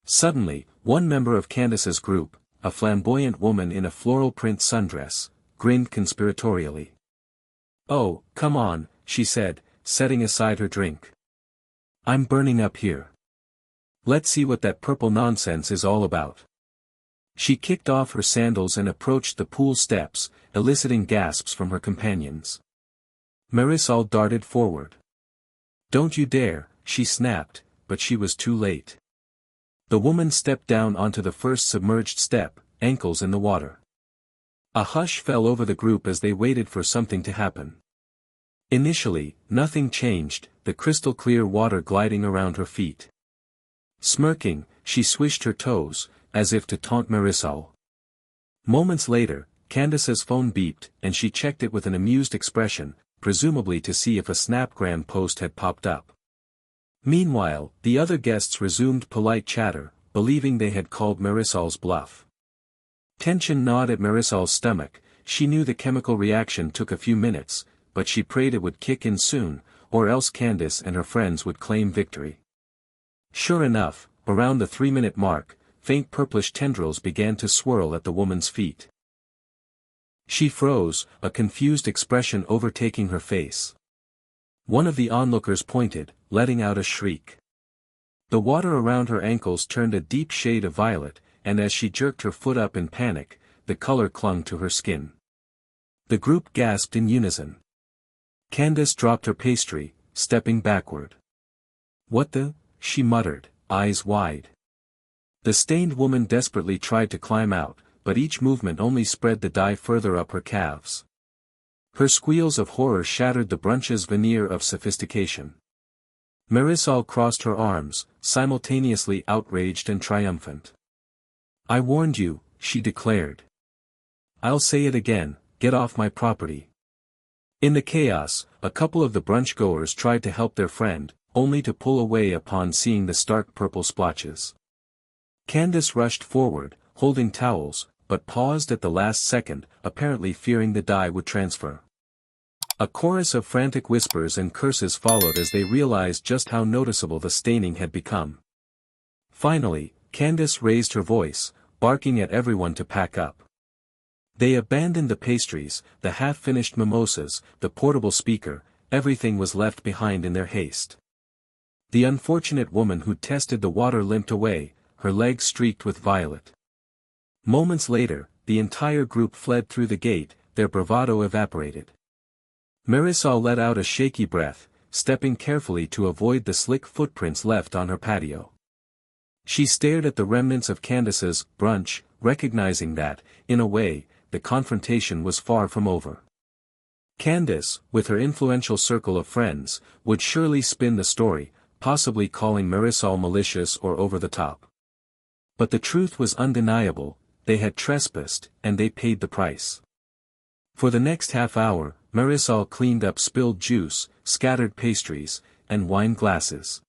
Suddenly, one member of Candace's group, a flamboyant woman in a floral print sundress, grinned conspiratorially. "Oh, come on," she said, setting aside her drink. "I'm burning up here. Let's see what that purple nonsense is all about." She kicked off her sandals and approached the pool steps, eliciting gasps from her companions. Marisol darted forward. "Don't you dare," she snapped, but she was too late. The woman stepped down onto the first submerged step, ankles in the water. A hush fell over the group as they waited for something to happen. Initially, nothing changed, the crystal-clear water gliding around her feet. Smirking, she swished her toes, as if to taunt Marisol. Moments later, Candace's phone beeped, and she checked it with an amused expression, presumably to see if a Snapgram post had popped up. Meanwhile, the other guests resumed polite chatter, believing they had called Marisol's bluff. Tension gnawed at Marisol's stomach. She knew the chemical reaction took a few minutes, but she prayed it would kick in soon, or else Candace and her friends would claim victory. Sure enough, around the 3-minute mark, faint purplish tendrils began to swirl at the woman's feet. She froze, a confused expression overtaking her face. One of the onlookers pointed, letting out a shriek. The water around her ankles turned a deep shade of violet, and as she jerked her foot up in panic, the color clung to her skin. The group gasped in unison. Candace dropped her pastry, stepping backward. "What the?" she muttered, eyes wide. The stained woman desperately tried to climb out, but each movement only spread the dye further up her calves. Her squeals of horror shattered the brunch's veneer of sophistication. Marisol crossed her arms, simultaneously outraged and triumphant. "I warned you," she declared. "I'll say it again, get off my property." In the chaos, a couple of the brunch goers tried to help their friend, only to pull away upon seeing the stark purple splotches. Candace rushed forward, holding towels, but paused at the last second, apparently fearing the dye would transfer. A chorus of frantic whispers and curses followed as they realized just how noticeable the staining had become. Finally, Candace raised her voice, barking at everyone to pack up. They abandoned the pastries, the half-finished mimosas, the portable speaker, everything was left behind in their haste. The unfortunate woman who tested the water limped away, her legs streaked with violet. Moments later, the entire group fled through the gate, their bravado evaporated. Marisol let out a shaky breath, stepping carefully to avoid the slick footprints left on her patio. She stared at the remnants of Candace's brunch, recognizing that, in a way, the confrontation was far from over. Candace, with her influential circle of friends, would surely spin the story, possibly calling Marisol malicious or over the top. But the truth was undeniable, they had trespassed, and they paid the price. For the next half hour, Marisol cleaned up spilled juice, scattered pastries, and wine glasses.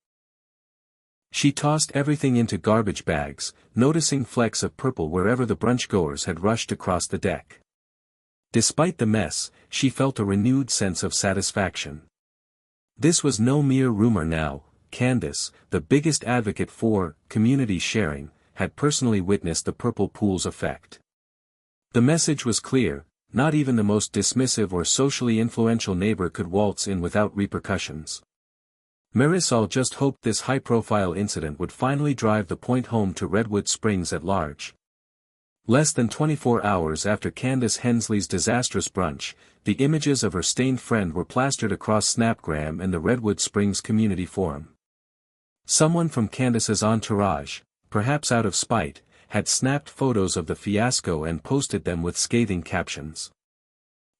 She tossed everything into garbage bags, noticing flecks of purple wherever the brunchgoers had rushed across the deck. Despite the mess, she felt a renewed sense of satisfaction. This was no mere rumor now. Candace, the biggest advocate for community sharing, had personally witnessed the purple pool's effect. The message was clear. Not even the most dismissive or socially influential neighbor could waltz in without repercussions. Marisol just hoped this high-profile incident would finally drive the point home to Redwood Springs at large. Less than 24 hours after Candace Hensley's disastrous brunch, the images of her stained friend were plastered across Snapgram and the Redwood Springs Community Forum. Someone from Candace's entourage, perhaps out of spite, had snapped photos of the fiasco and posted them with scathing captions.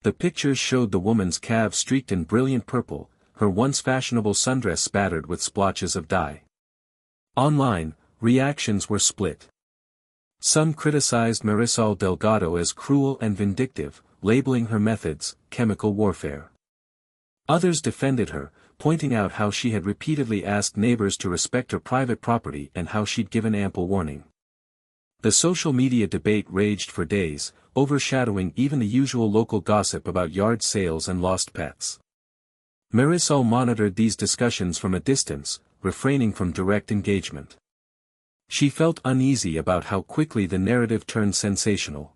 The pictures showed the woman's calves streaked in brilliant purple, her once fashionable sundress spattered with splotches of dye. Online, reactions were split. Some criticized Marisol Delgado as cruel and vindictive, labeling her methods chemical warfare. Others defended her, pointing out how she had repeatedly asked neighbors to respect her private property and how she'd given ample warning. The social media debate raged for days, overshadowing even the usual local gossip about yard sales and lost pets. Marisol monitored these discussions from a distance, refraining from direct engagement. She felt uneasy about how quickly the narrative turned sensational.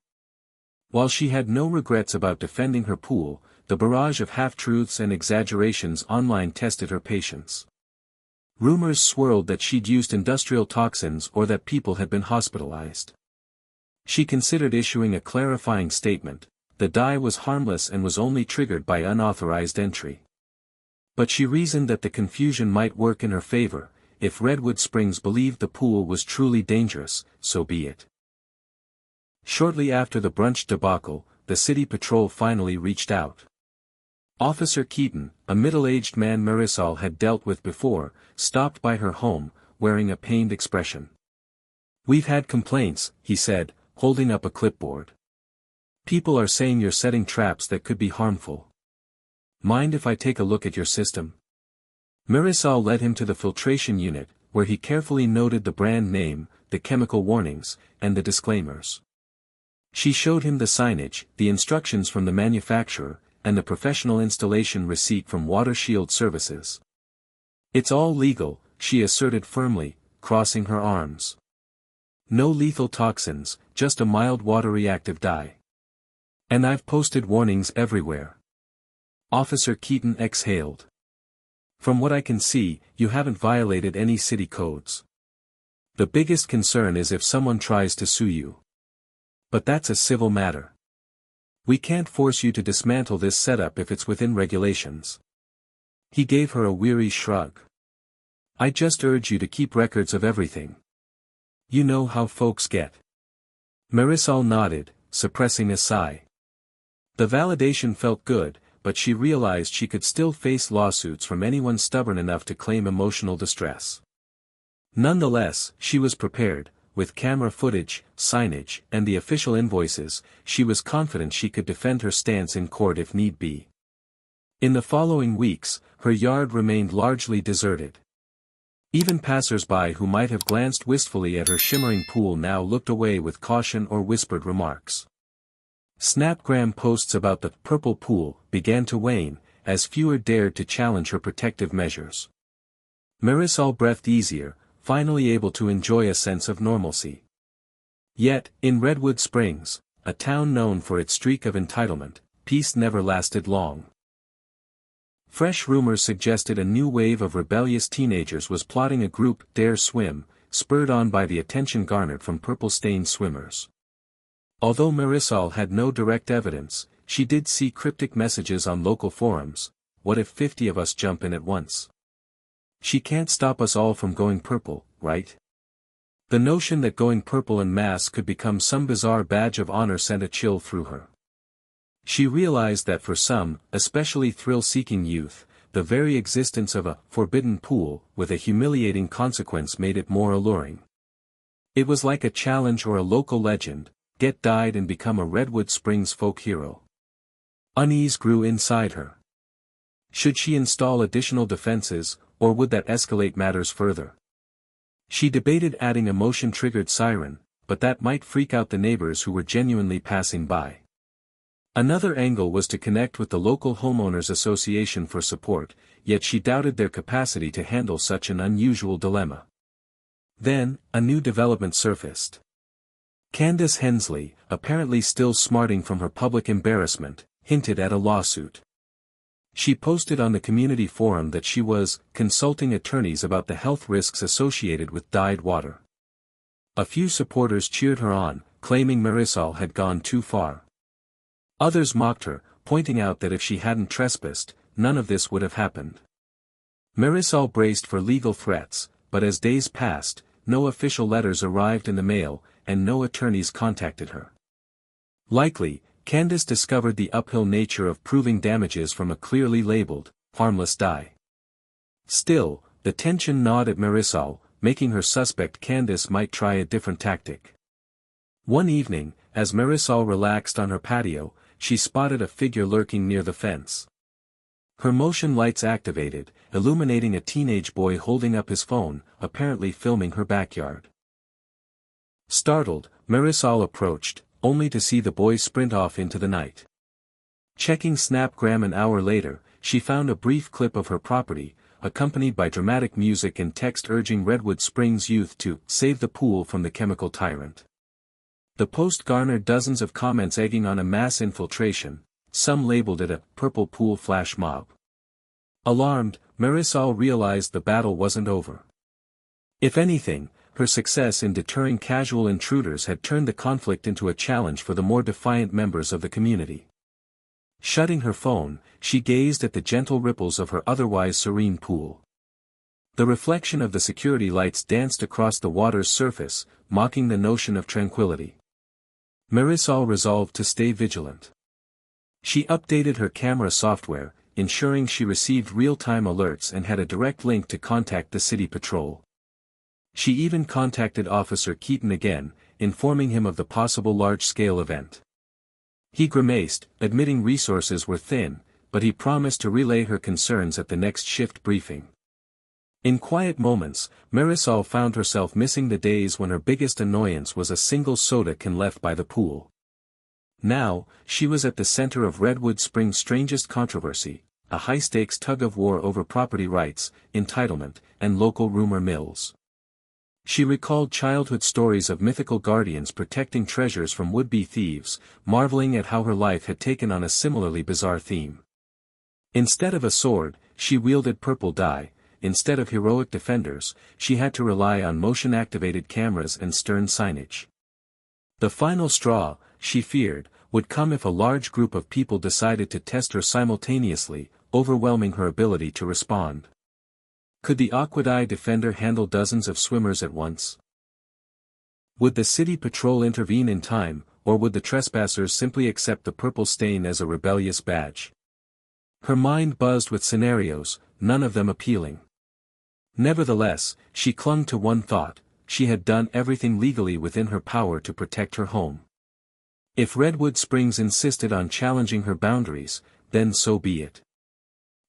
While she had no regrets about defending her pool, the barrage of half-truths and exaggerations online tested her patience. Rumors swirled that she'd used industrial toxins or that people had been hospitalized. She considered issuing a clarifying statement. The dye was harmless and was only triggered by unauthorized entry. But she reasoned that the confusion might work in her favor. If Redwood Springs believed the pool was truly dangerous, so be it. Shortly after the brunch debacle, the city patrol finally reached out. Officer Keaton, a middle-aged man Marisol had dealt with before, stopped by her home, wearing a pained expression. "We've had complaints," he said, holding up a clipboard. "People are saying you're setting traps that could be harmful. Mind if I take a look at your system?" Marisol led him to the filtration unit, where he carefully noted the brand name, the chemical warnings, and the disclaimers. She showed him the signage, the instructions from the manufacturer, and the professional installation receipt from Water Shield Services. "It's all legal," she asserted firmly, crossing her arms. "No lethal toxins, just a mild water-reactive dye. And I've posted warnings everywhere." Officer Keaton exhaled. From what I can see, you haven't violated any city codes. The biggest concern is if someone tries to sue you. But that's a civil matter. We can't force you to dismantle this setup if it's within regulations. He gave her a weary shrug. I just urge you to keep records of everything. You know how folks get. Marisol nodded, suppressing a sigh. The validation felt good, but she realized she could still face lawsuits from anyone stubborn enough to claim emotional distress. Nonetheless, she was prepared. With camera footage, signage, and the official invoices, she was confident she could defend her stance in court if need be. In the following weeks, her yard remained largely deserted. Even passers-by who might have glanced wistfully at her shimmering pool now looked away with caution or whispered remarks. Snapgram posts about the purple pool began to wane, as fewer dared to challenge her protective measures. Marisol breathed easier, finally able to enjoy a sense of normalcy. Yet, in Redwood Springs, a town known for its streak of entitlement, peace never lasted long. Fresh rumors suggested a new wave of rebellious teenagers was plotting a group dare swim, spurred on by the attention garnered from purple-stained swimmers. Although Marisol had no direct evidence, she did see cryptic messages on local forums. What if 50 of us jump in at once? She can't stop us all from going purple, right? The notion that going purple en masse could become some bizarre badge of honor sent a chill through her. She realized that for some, especially thrill-seeking youth, the very existence of a forbidden pool with a humiliating consequence made it more alluring. It was like a challenge or a local legend, get dyed and become a Redwood Springs folk hero. Unease grew inside her. Should she install additional defenses, or would that escalate matters further? She debated adding a motion-triggered siren, but that might freak out the neighbors who were genuinely passing by. Another angle was to connect with the local homeowners association for support, yet she doubted their capacity to handle such an unusual dilemma. Then, a new development surfaced. Candace Hensley, apparently still smarting from her public embarrassment, hinted at a lawsuit. She posted on the community forum that she was consulting attorneys about the health risks associated with dyed water. A few supporters cheered her on, claiming Marisol had gone too far. Others mocked her, pointing out that if she hadn't trespassed, none of this would have happened. Marisol braced for legal threats, but as days passed, no official letters arrived in the mail, and no attorneys contacted her. Likely, Candace discovered the uphill nature of proving damages from a clearly labeled, harmless dye. Still, the tension gnawed at Marisol, making her suspect Candace might try a different tactic. One evening, as Marisol relaxed on her patio, she spotted a figure lurking near the fence. Her motion lights activated, illuminating a teenage boy holding up his phone, apparently filming her backyard. Startled, Marisol approached, only to see the boy sprint off into the night. Checking Snapgram an hour later, she found a brief clip of her property, accompanied by dramatic music and text urging Redwood Springs youth to save the pool from the chemical tyrant. The post garnered dozens of comments egging on a mass infiltration, some labeled it a purple pool flash mob. Alarmed, Marisol realized the battle wasn't over. If anything, her success in deterring casual intruders had turned the conflict into a challenge for the more defiant members of the community. Shutting her phone, she gazed at the gentle ripples of her otherwise serene pool. The reflection of the security lights danced across the water's surface, mocking the notion of tranquility. Marisol resolved to stay vigilant. She updated her camera software, ensuring she received real-time alerts and had a direct link to contact the city patrol. She even contacted Officer Keaton again, informing him of the possible large-scale event. He grimaced, admitting resources were thin, but he promised to relay her concerns at the next shift briefing. In quiet moments, Marisol found herself missing the days when her biggest annoyance was a single soda can left by the pool. Now, she was at the center of Redwood Springs' strangest controversy, a high-stakes tug-of-war over property rights, entitlement, and local rumor mills. She recalled childhood stories of mythical guardians protecting treasures from would-be thieves, marveling at how her life had taken on a similarly bizarre theme. Instead of a sword, she wielded purple dye. Instead of heroic defenders, she had to rely on motion-activated cameras and stern signage. The final straw, she feared, would come if a large group of people decided to test her simultaneously, overwhelming her ability to respond. Could the Aquadai defender handle dozens of swimmers at once? Would the city patrol intervene in time, or would the trespassers simply accept the purple stain as a rebellious badge? Her mind buzzed with scenarios, none of them appealing. Nevertheless, she clung to one thought: she had done everything legally within her power to protect her home. If Redwood Springs insisted on challenging her boundaries, then so be it.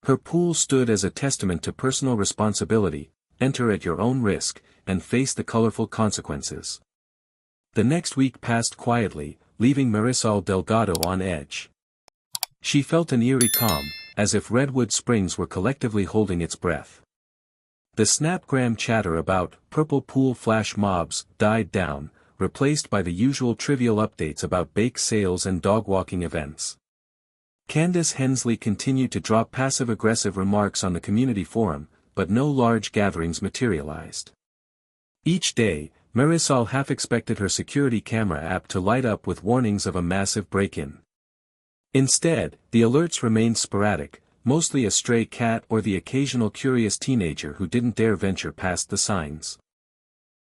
Her pool stood as a testament to personal responsibility: enter at your own risk, and face the colorful consequences. The next week passed quietly, leaving Marisol Delgado on edge. She felt an eerie calm, as if Redwood Springs were collectively holding its breath. The Snapgram chatter about purple pool flash mobs died down, replaced by the usual trivial updates about bake sales and dog-walking events. Candace Hensley continued to drop passive-aggressive remarks on the community forum, but no large gatherings materialized. Each day, Marisol half expected her security camera app to light up with warnings of a massive break-in. Instead, the alerts remained sporadic, mostly a stray cat or the occasional curious teenager who didn't dare venture past the signs.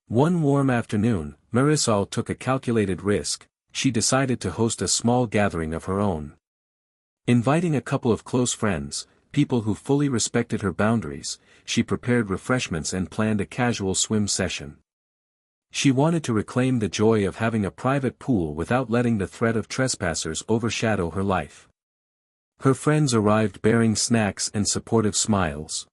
One warm afternoon, Marisol took a calculated risk. She decided to host a small gathering of her own. Inviting a couple of close friends, people who fully respected her boundaries, she prepared refreshments and planned a casual swim session. She wanted to reclaim the joy of having a private pool without letting the threat of trespassers overshadow her life. Her friends arrived bearing snacks and supportive smiles.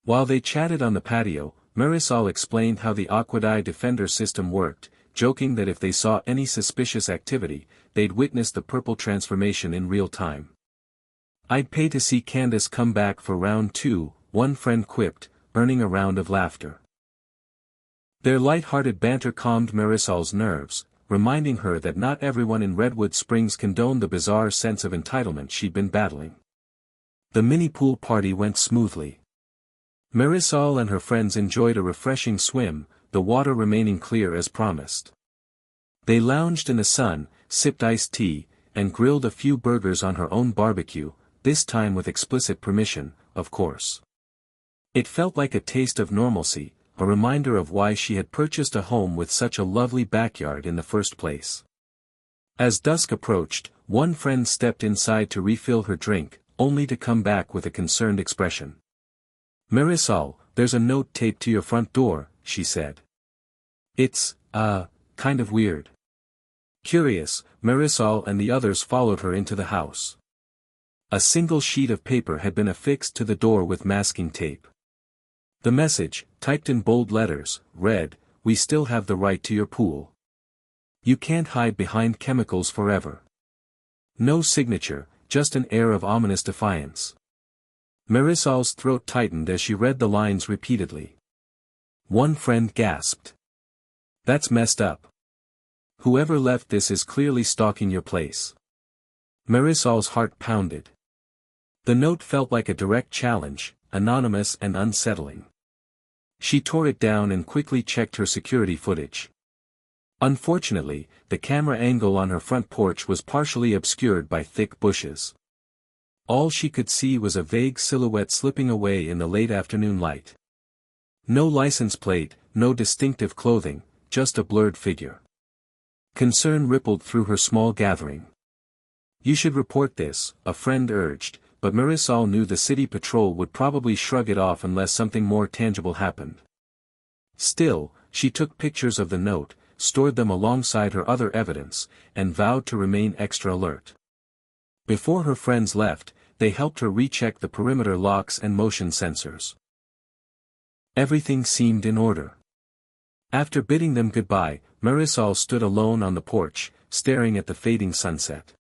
While they chatted on the patio, Marisol explained how the Aquadai defender system worked, joking that if they saw any suspicious activity, they'd witness the purple transformation in real time. "I'd pay to see Candace come back for round 2, one friend quipped, earning a round of laughter. Their light-hearted banter calmed Marisol's nerves, reminding her that not everyone in Redwood Springs condoned the bizarre sense of entitlement she'd been battling. The mini-pool party went smoothly. Marisol and her friends enjoyed a refreshing swim, the water remaining clear as promised. They lounged in the sun, sipped iced tea, and grilled a few burgers on her own barbecue, this time with explicit permission, of course. It felt like a taste of normalcy, a reminder of why she had purchased a home with such a lovely backyard in the first place. As dusk approached, one friend stepped inside to refill her drink, only to come back with a concerned expression. "Marisol, there's a note taped to your front door," she said. "It's, kind of weird." Curious, Marisol and the others followed her into the house. A single sheet of paper had been affixed to the door with masking tape. The message, typed in bold letters, read, "We still have the right to your pool. You can't hide behind chemicals forever." No signature, just an air of ominous defiance. Marisol's throat tightened as she read the lines repeatedly. One friend gasped. "That's messed up. Whoever left this is clearly stalking your place." Marisol's heart pounded. The note felt like a direct challenge, anonymous and unsettling. She tore it down and quickly checked her security footage. Unfortunately, the camera angle on her front porch was partially obscured by thick bushes. All she could see was a vague silhouette slipping away in the late afternoon light. No license plate, no distinctive clothing, just a blurred figure. Concern rippled through her small gathering. "You should report this," a friend urged, but Marisol knew the city patrol would probably shrug it off unless something more tangible happened. Still, she took pictures of the note, stored them alongside her other evidence, and vowed to remain extra alert. Before her friends left, they helped her recheck the perimeter locks and motion sensors. Everything seemed in order. After bidding them goodbye, Marisol stood alone on the porch, staring at the fading sunset.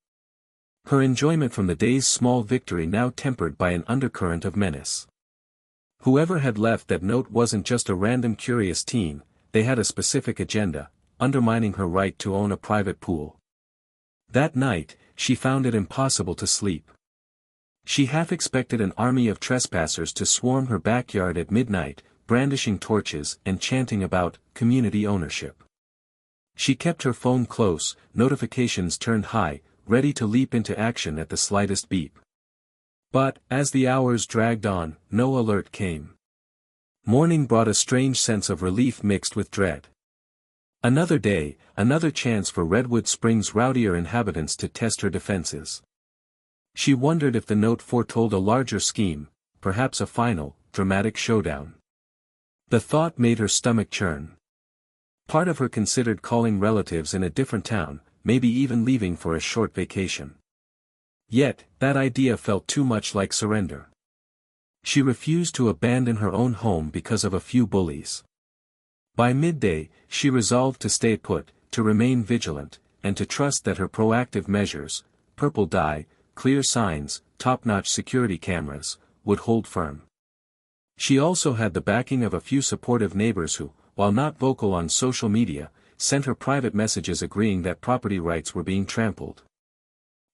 Her enjoyment from the day's small victory now tempered by an undercurrent of menace. Whoever had left that note wasn't just a random curious teen, they had a specific agenda, undermining her right to own a private pool. That night, she found it impossible to sleep. She half expected an army of trespassers to swarm her backyard at midnight, brandishing torches and chanting about community ownership. She kept her phone close, notifications turned high, ready to leap into action at the slightest beep. But, as the hours dragged on, no alert came. Morning brought a strange sense of relief mixed with dread. Another day, another chance for Redwood Springs' rowdier inhabitants to test her defenses. She wondered if the note foretold a larger scheme, perhaps a final, dramatic showdown. The thought made her stomach churn. Part of her considered calling relatives in a different town, maybe even leaving for a short vacation. Yet, that idea felt too much like surrender. She refused to abandon her own home because of a few bullies. By midday, she resolved to stay put, to remain vigilant, and to trust that her proactive measures, purple dye, clear signs, top-notch security cameras, would hold firm. She also had the backing of a few supportive neighbors who, while not vocal on social media, sent her private messages agreeing that property rights were being trampled.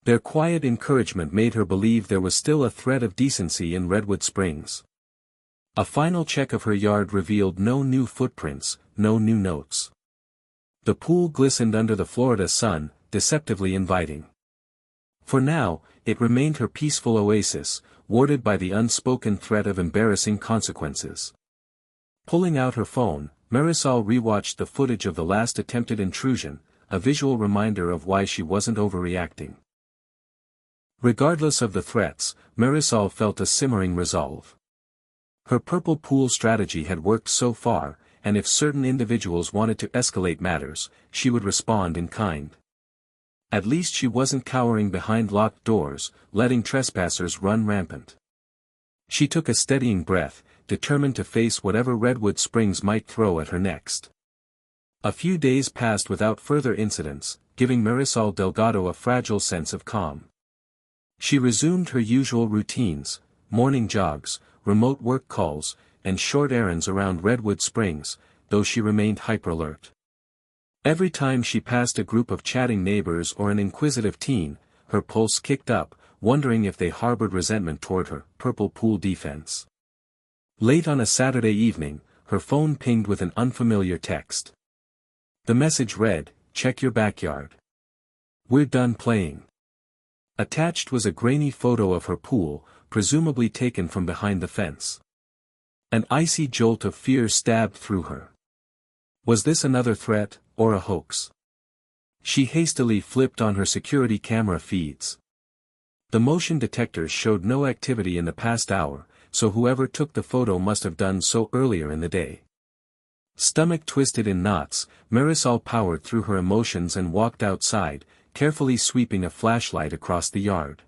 Their quiet encouragement made her believe there was still a thread of decency in Redwood Springs. A final check of her yard revealed no new footprints, no new notes. The pool glistened under the Florida sun, deceptively inviting. For now, it remained her peaceful oasis, warded by the unspoken threat of embarrassing consequences. Pulling out her phone, Marisol rewatched the footage of the last attempted intrusion, a visual reminder of why she wasn't overreacting. Regardless of the threats, Marisol felt a simmering resolve. Her purple pool strategy had worked so far, and if certain individuals wanted to escalate matters, she would respond in kind. At least she wasn't cowering behind locked doors, letting trespassers run rampant. She took a steadying breath, determined to face whatever Redwood Springs might throw at her next. A few days passed without further incidents, giving Marisol Delgado a fragile sense of calm. She resumed her usual routines, morning jogs, remote work calls, and short errands around Redwood Springs, though she remained hyper-alert. Every time she passed a group of chatting neighbors or an inquisitive teen, her pulse kicked up, wondering if they harbored resentment toward her purple pool defense. Late on a Saturday evening, her phone pinged with an unfamiliar text. The message read, "Check your backyard. We're done playing." Attached was a grainy photo of her pool, presumably taken from behind the fence. An icy jolt of fear stabbed through her. Was this another threat, or a hoax? She hastily flipped on her security camera feeds. The motion detectors showed no activity in the past hour, so whoever took the photo must have done so earlier in the day. Stomach twisted in knots, Marisol powered through her emotions and walked outside, carefully sweeping a flashlight across the yard.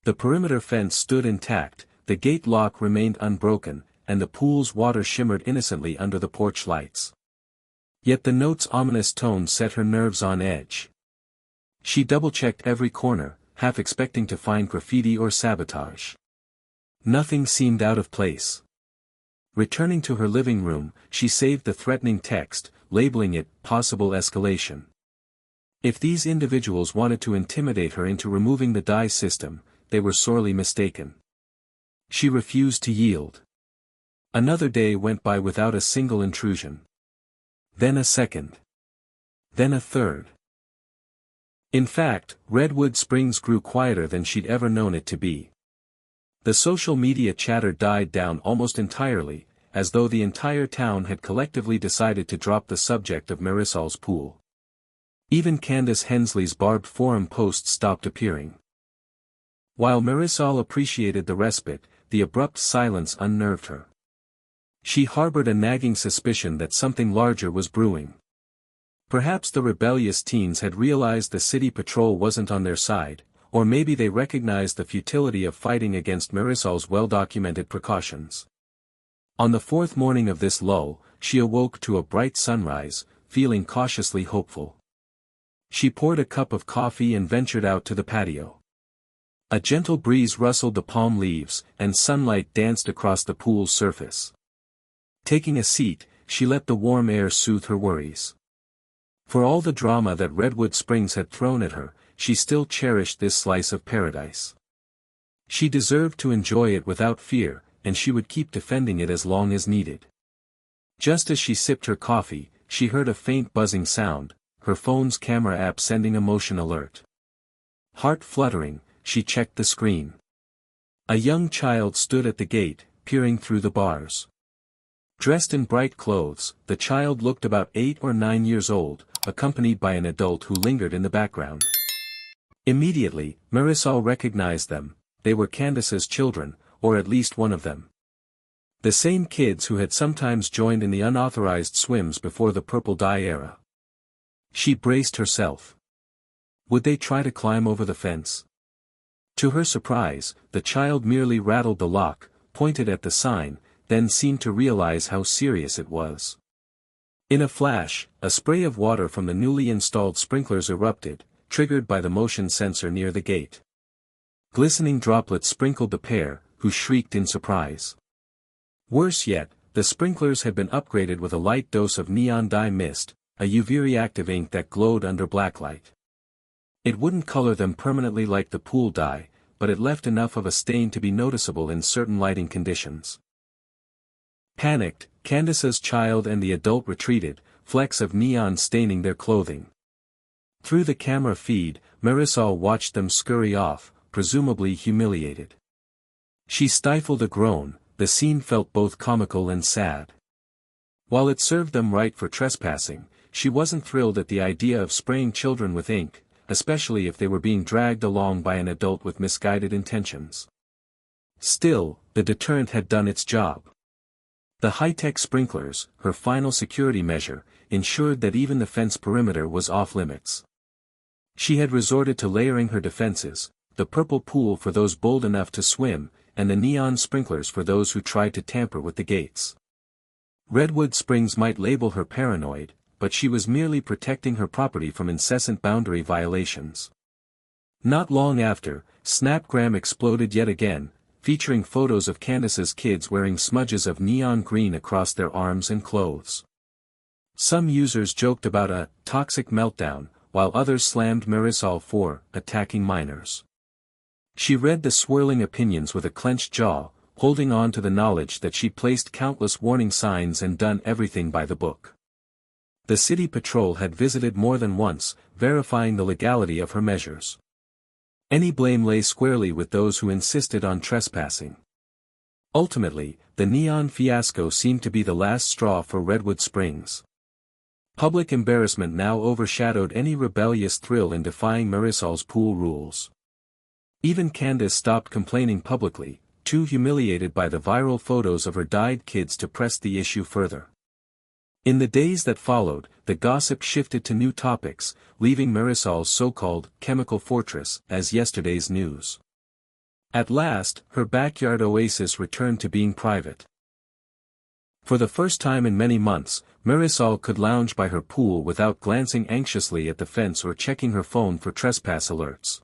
The perimeter fence stood intact, the gate lock remained unbroken, and the pool's water shimmered innocently under the porch lights. Yet the note's ominous tone set her nerves on edge. She double-checked every corner, half expecting to find graffiti or sabotage. Nothing seemed out of place. Returning to her living room, she saved the threatening text, labeling it "possible escalation." If these individuals wanted to intimidate her into removing the dye system, they were sorely mistaken. She refused to yield. Another day went by without a single intrusion. Then a second. Then a third. In fact, Redwood Springs grew quieter than she'd ever known it to be. The social media chatter died down almost entirely, as though the entire town had collectively decided to drop the subject of Marisol's pool. Even Candace Hensley's barbed forum posts stopped appearing. While Marisol appreciated the respite, the abrupt silence unnerved her. She harbored a nagging suspicion that something larger was brewing. Perhaps the rebellious teens had realized the city patrol wasn't on their side, or maybe they recognized the futility of fighting against Marisol's well-documented precautions. On the fourth morning of this lull, she awoke to a bright sunrise, feeling cautiously hopeful. She poured a cup of coffee and ventured out to the patio. A gentle breeze rustled the palm leaves, and sunlight danced across the pool's surface. Taking a seat, she let the warm air soothe her worries. For all the drama that Redwood Springs had thrown at her, she still cherished this slice of paradise. She deserved to enjoy it without fear, and she would keep defending it as long as needed. Just as she sipped her coffee, she heard a faint buzzing sound, her phone's camera app sending a motion alert. Heart fluttering, she checked the screen. A young child stood at the gate, peering through the bars. Dressed in bright clothes, the child looked about 8 or 9 years old, accompanied by an adult who lingered in the background. Immediately, Marisol recognized them. They were Candace's children, or at least one of them. The same kids who had sometimes joined in the unauthorized swims before the purple dye era. She braced herself. Would they try to climb over the fence? To her surprise, the child merely rattled the lock, pointed at the sign, then seemed to realize how serious it was. In a flash, a spray of water from the newly installed sprinklers erupted, triggered by the motion sensor near the gate. Glistening droplets sprinkled the pair, who shrieked in surprise. Worse yet, the sprinklers had been upgraded with a light dose of neon dye mist, a UV-reactive ink that glowed under blacklight. It wouldn't color them permanently like the pool dye, but it left enough of a stain to be noticeable in certain lighting conditions. Panicked, Candace's child and the adult retreated, flecks of neon staining their clothing. Through the camera feed, Marisol watched them scurry off, presumably humiliated. She stifled a groan. The scene felt both comical and sad. While it served them right for trespassing, she wasn't thrilled at the idea of spraying children with ink, especially if they were being dragged along by an adult with misguided intentions. Still, the deterrent had done its job. The high-tech sprinklers, her final security measure, ensured that even the fence perimeter was off-limits. She had resorted to layering her defenses, the purple pool for those bold enough to swim, and the neon sprinklers for those who tried to tamper with the gates. Redwood Springs might label her paranoid, but she was merely protecting her property from incessant boundary violations. Not long after, Snapgram exploded yet again, featuring photos of Candace's kids wearing smudges of neon green across their arms and clothes. Some users joked about a toxic meltdown, while others slammed Marisol for attacking minors. She read the swirling opinions with a clenched jaw, holding on to the knowledge that she placed countless warning signs and done everything by the book. The city patrol had visited more than once, verifying the legality of her measures. Any blame lay squarely with those who insisted on trespassing. Ultimately, the neon fiasco seemed to be the last straw for Redwood Springs. Public embarrassment now overshadowed any rebellious thrill in defying Marisol's pool rules. Even Candace stopped complaining publicly, too humiliated by the viral photos of her dyed kids to press the issue further. In the days that followed, the gossip shifted to new topics, leaving Marisol's so-called chemical fortress as yesterday's news. At last, her backyard oasis returned to being private. For the first time in many months, Marisol could lounge by her pool without glancing anxiously at the fence or checking her phone for trespass alerts.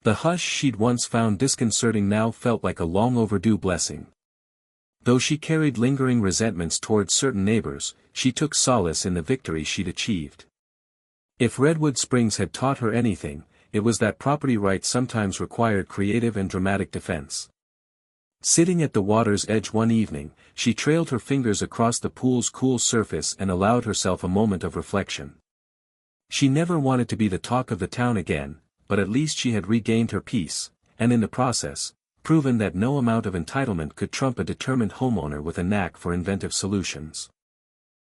The hush she'd once found disconcerting now felt like a long-overdue blessing. Though she carried lingering resentments towards certain neighbors, she took solace in the victory she'd achieved. If Redwood Springs had taught her anything, it was that property rights sometimes required creative and dramatic defense. Sitting at the water's edge one evening, she trailed her fingers across the pool's cool surface and allowed herself a moment of reflection. She never wanted to be the talk of the town again, but at least she had regained her peace, and in the process, proven that no amount of entitlement could trump a determined homeowner with a knack for inventive solutions.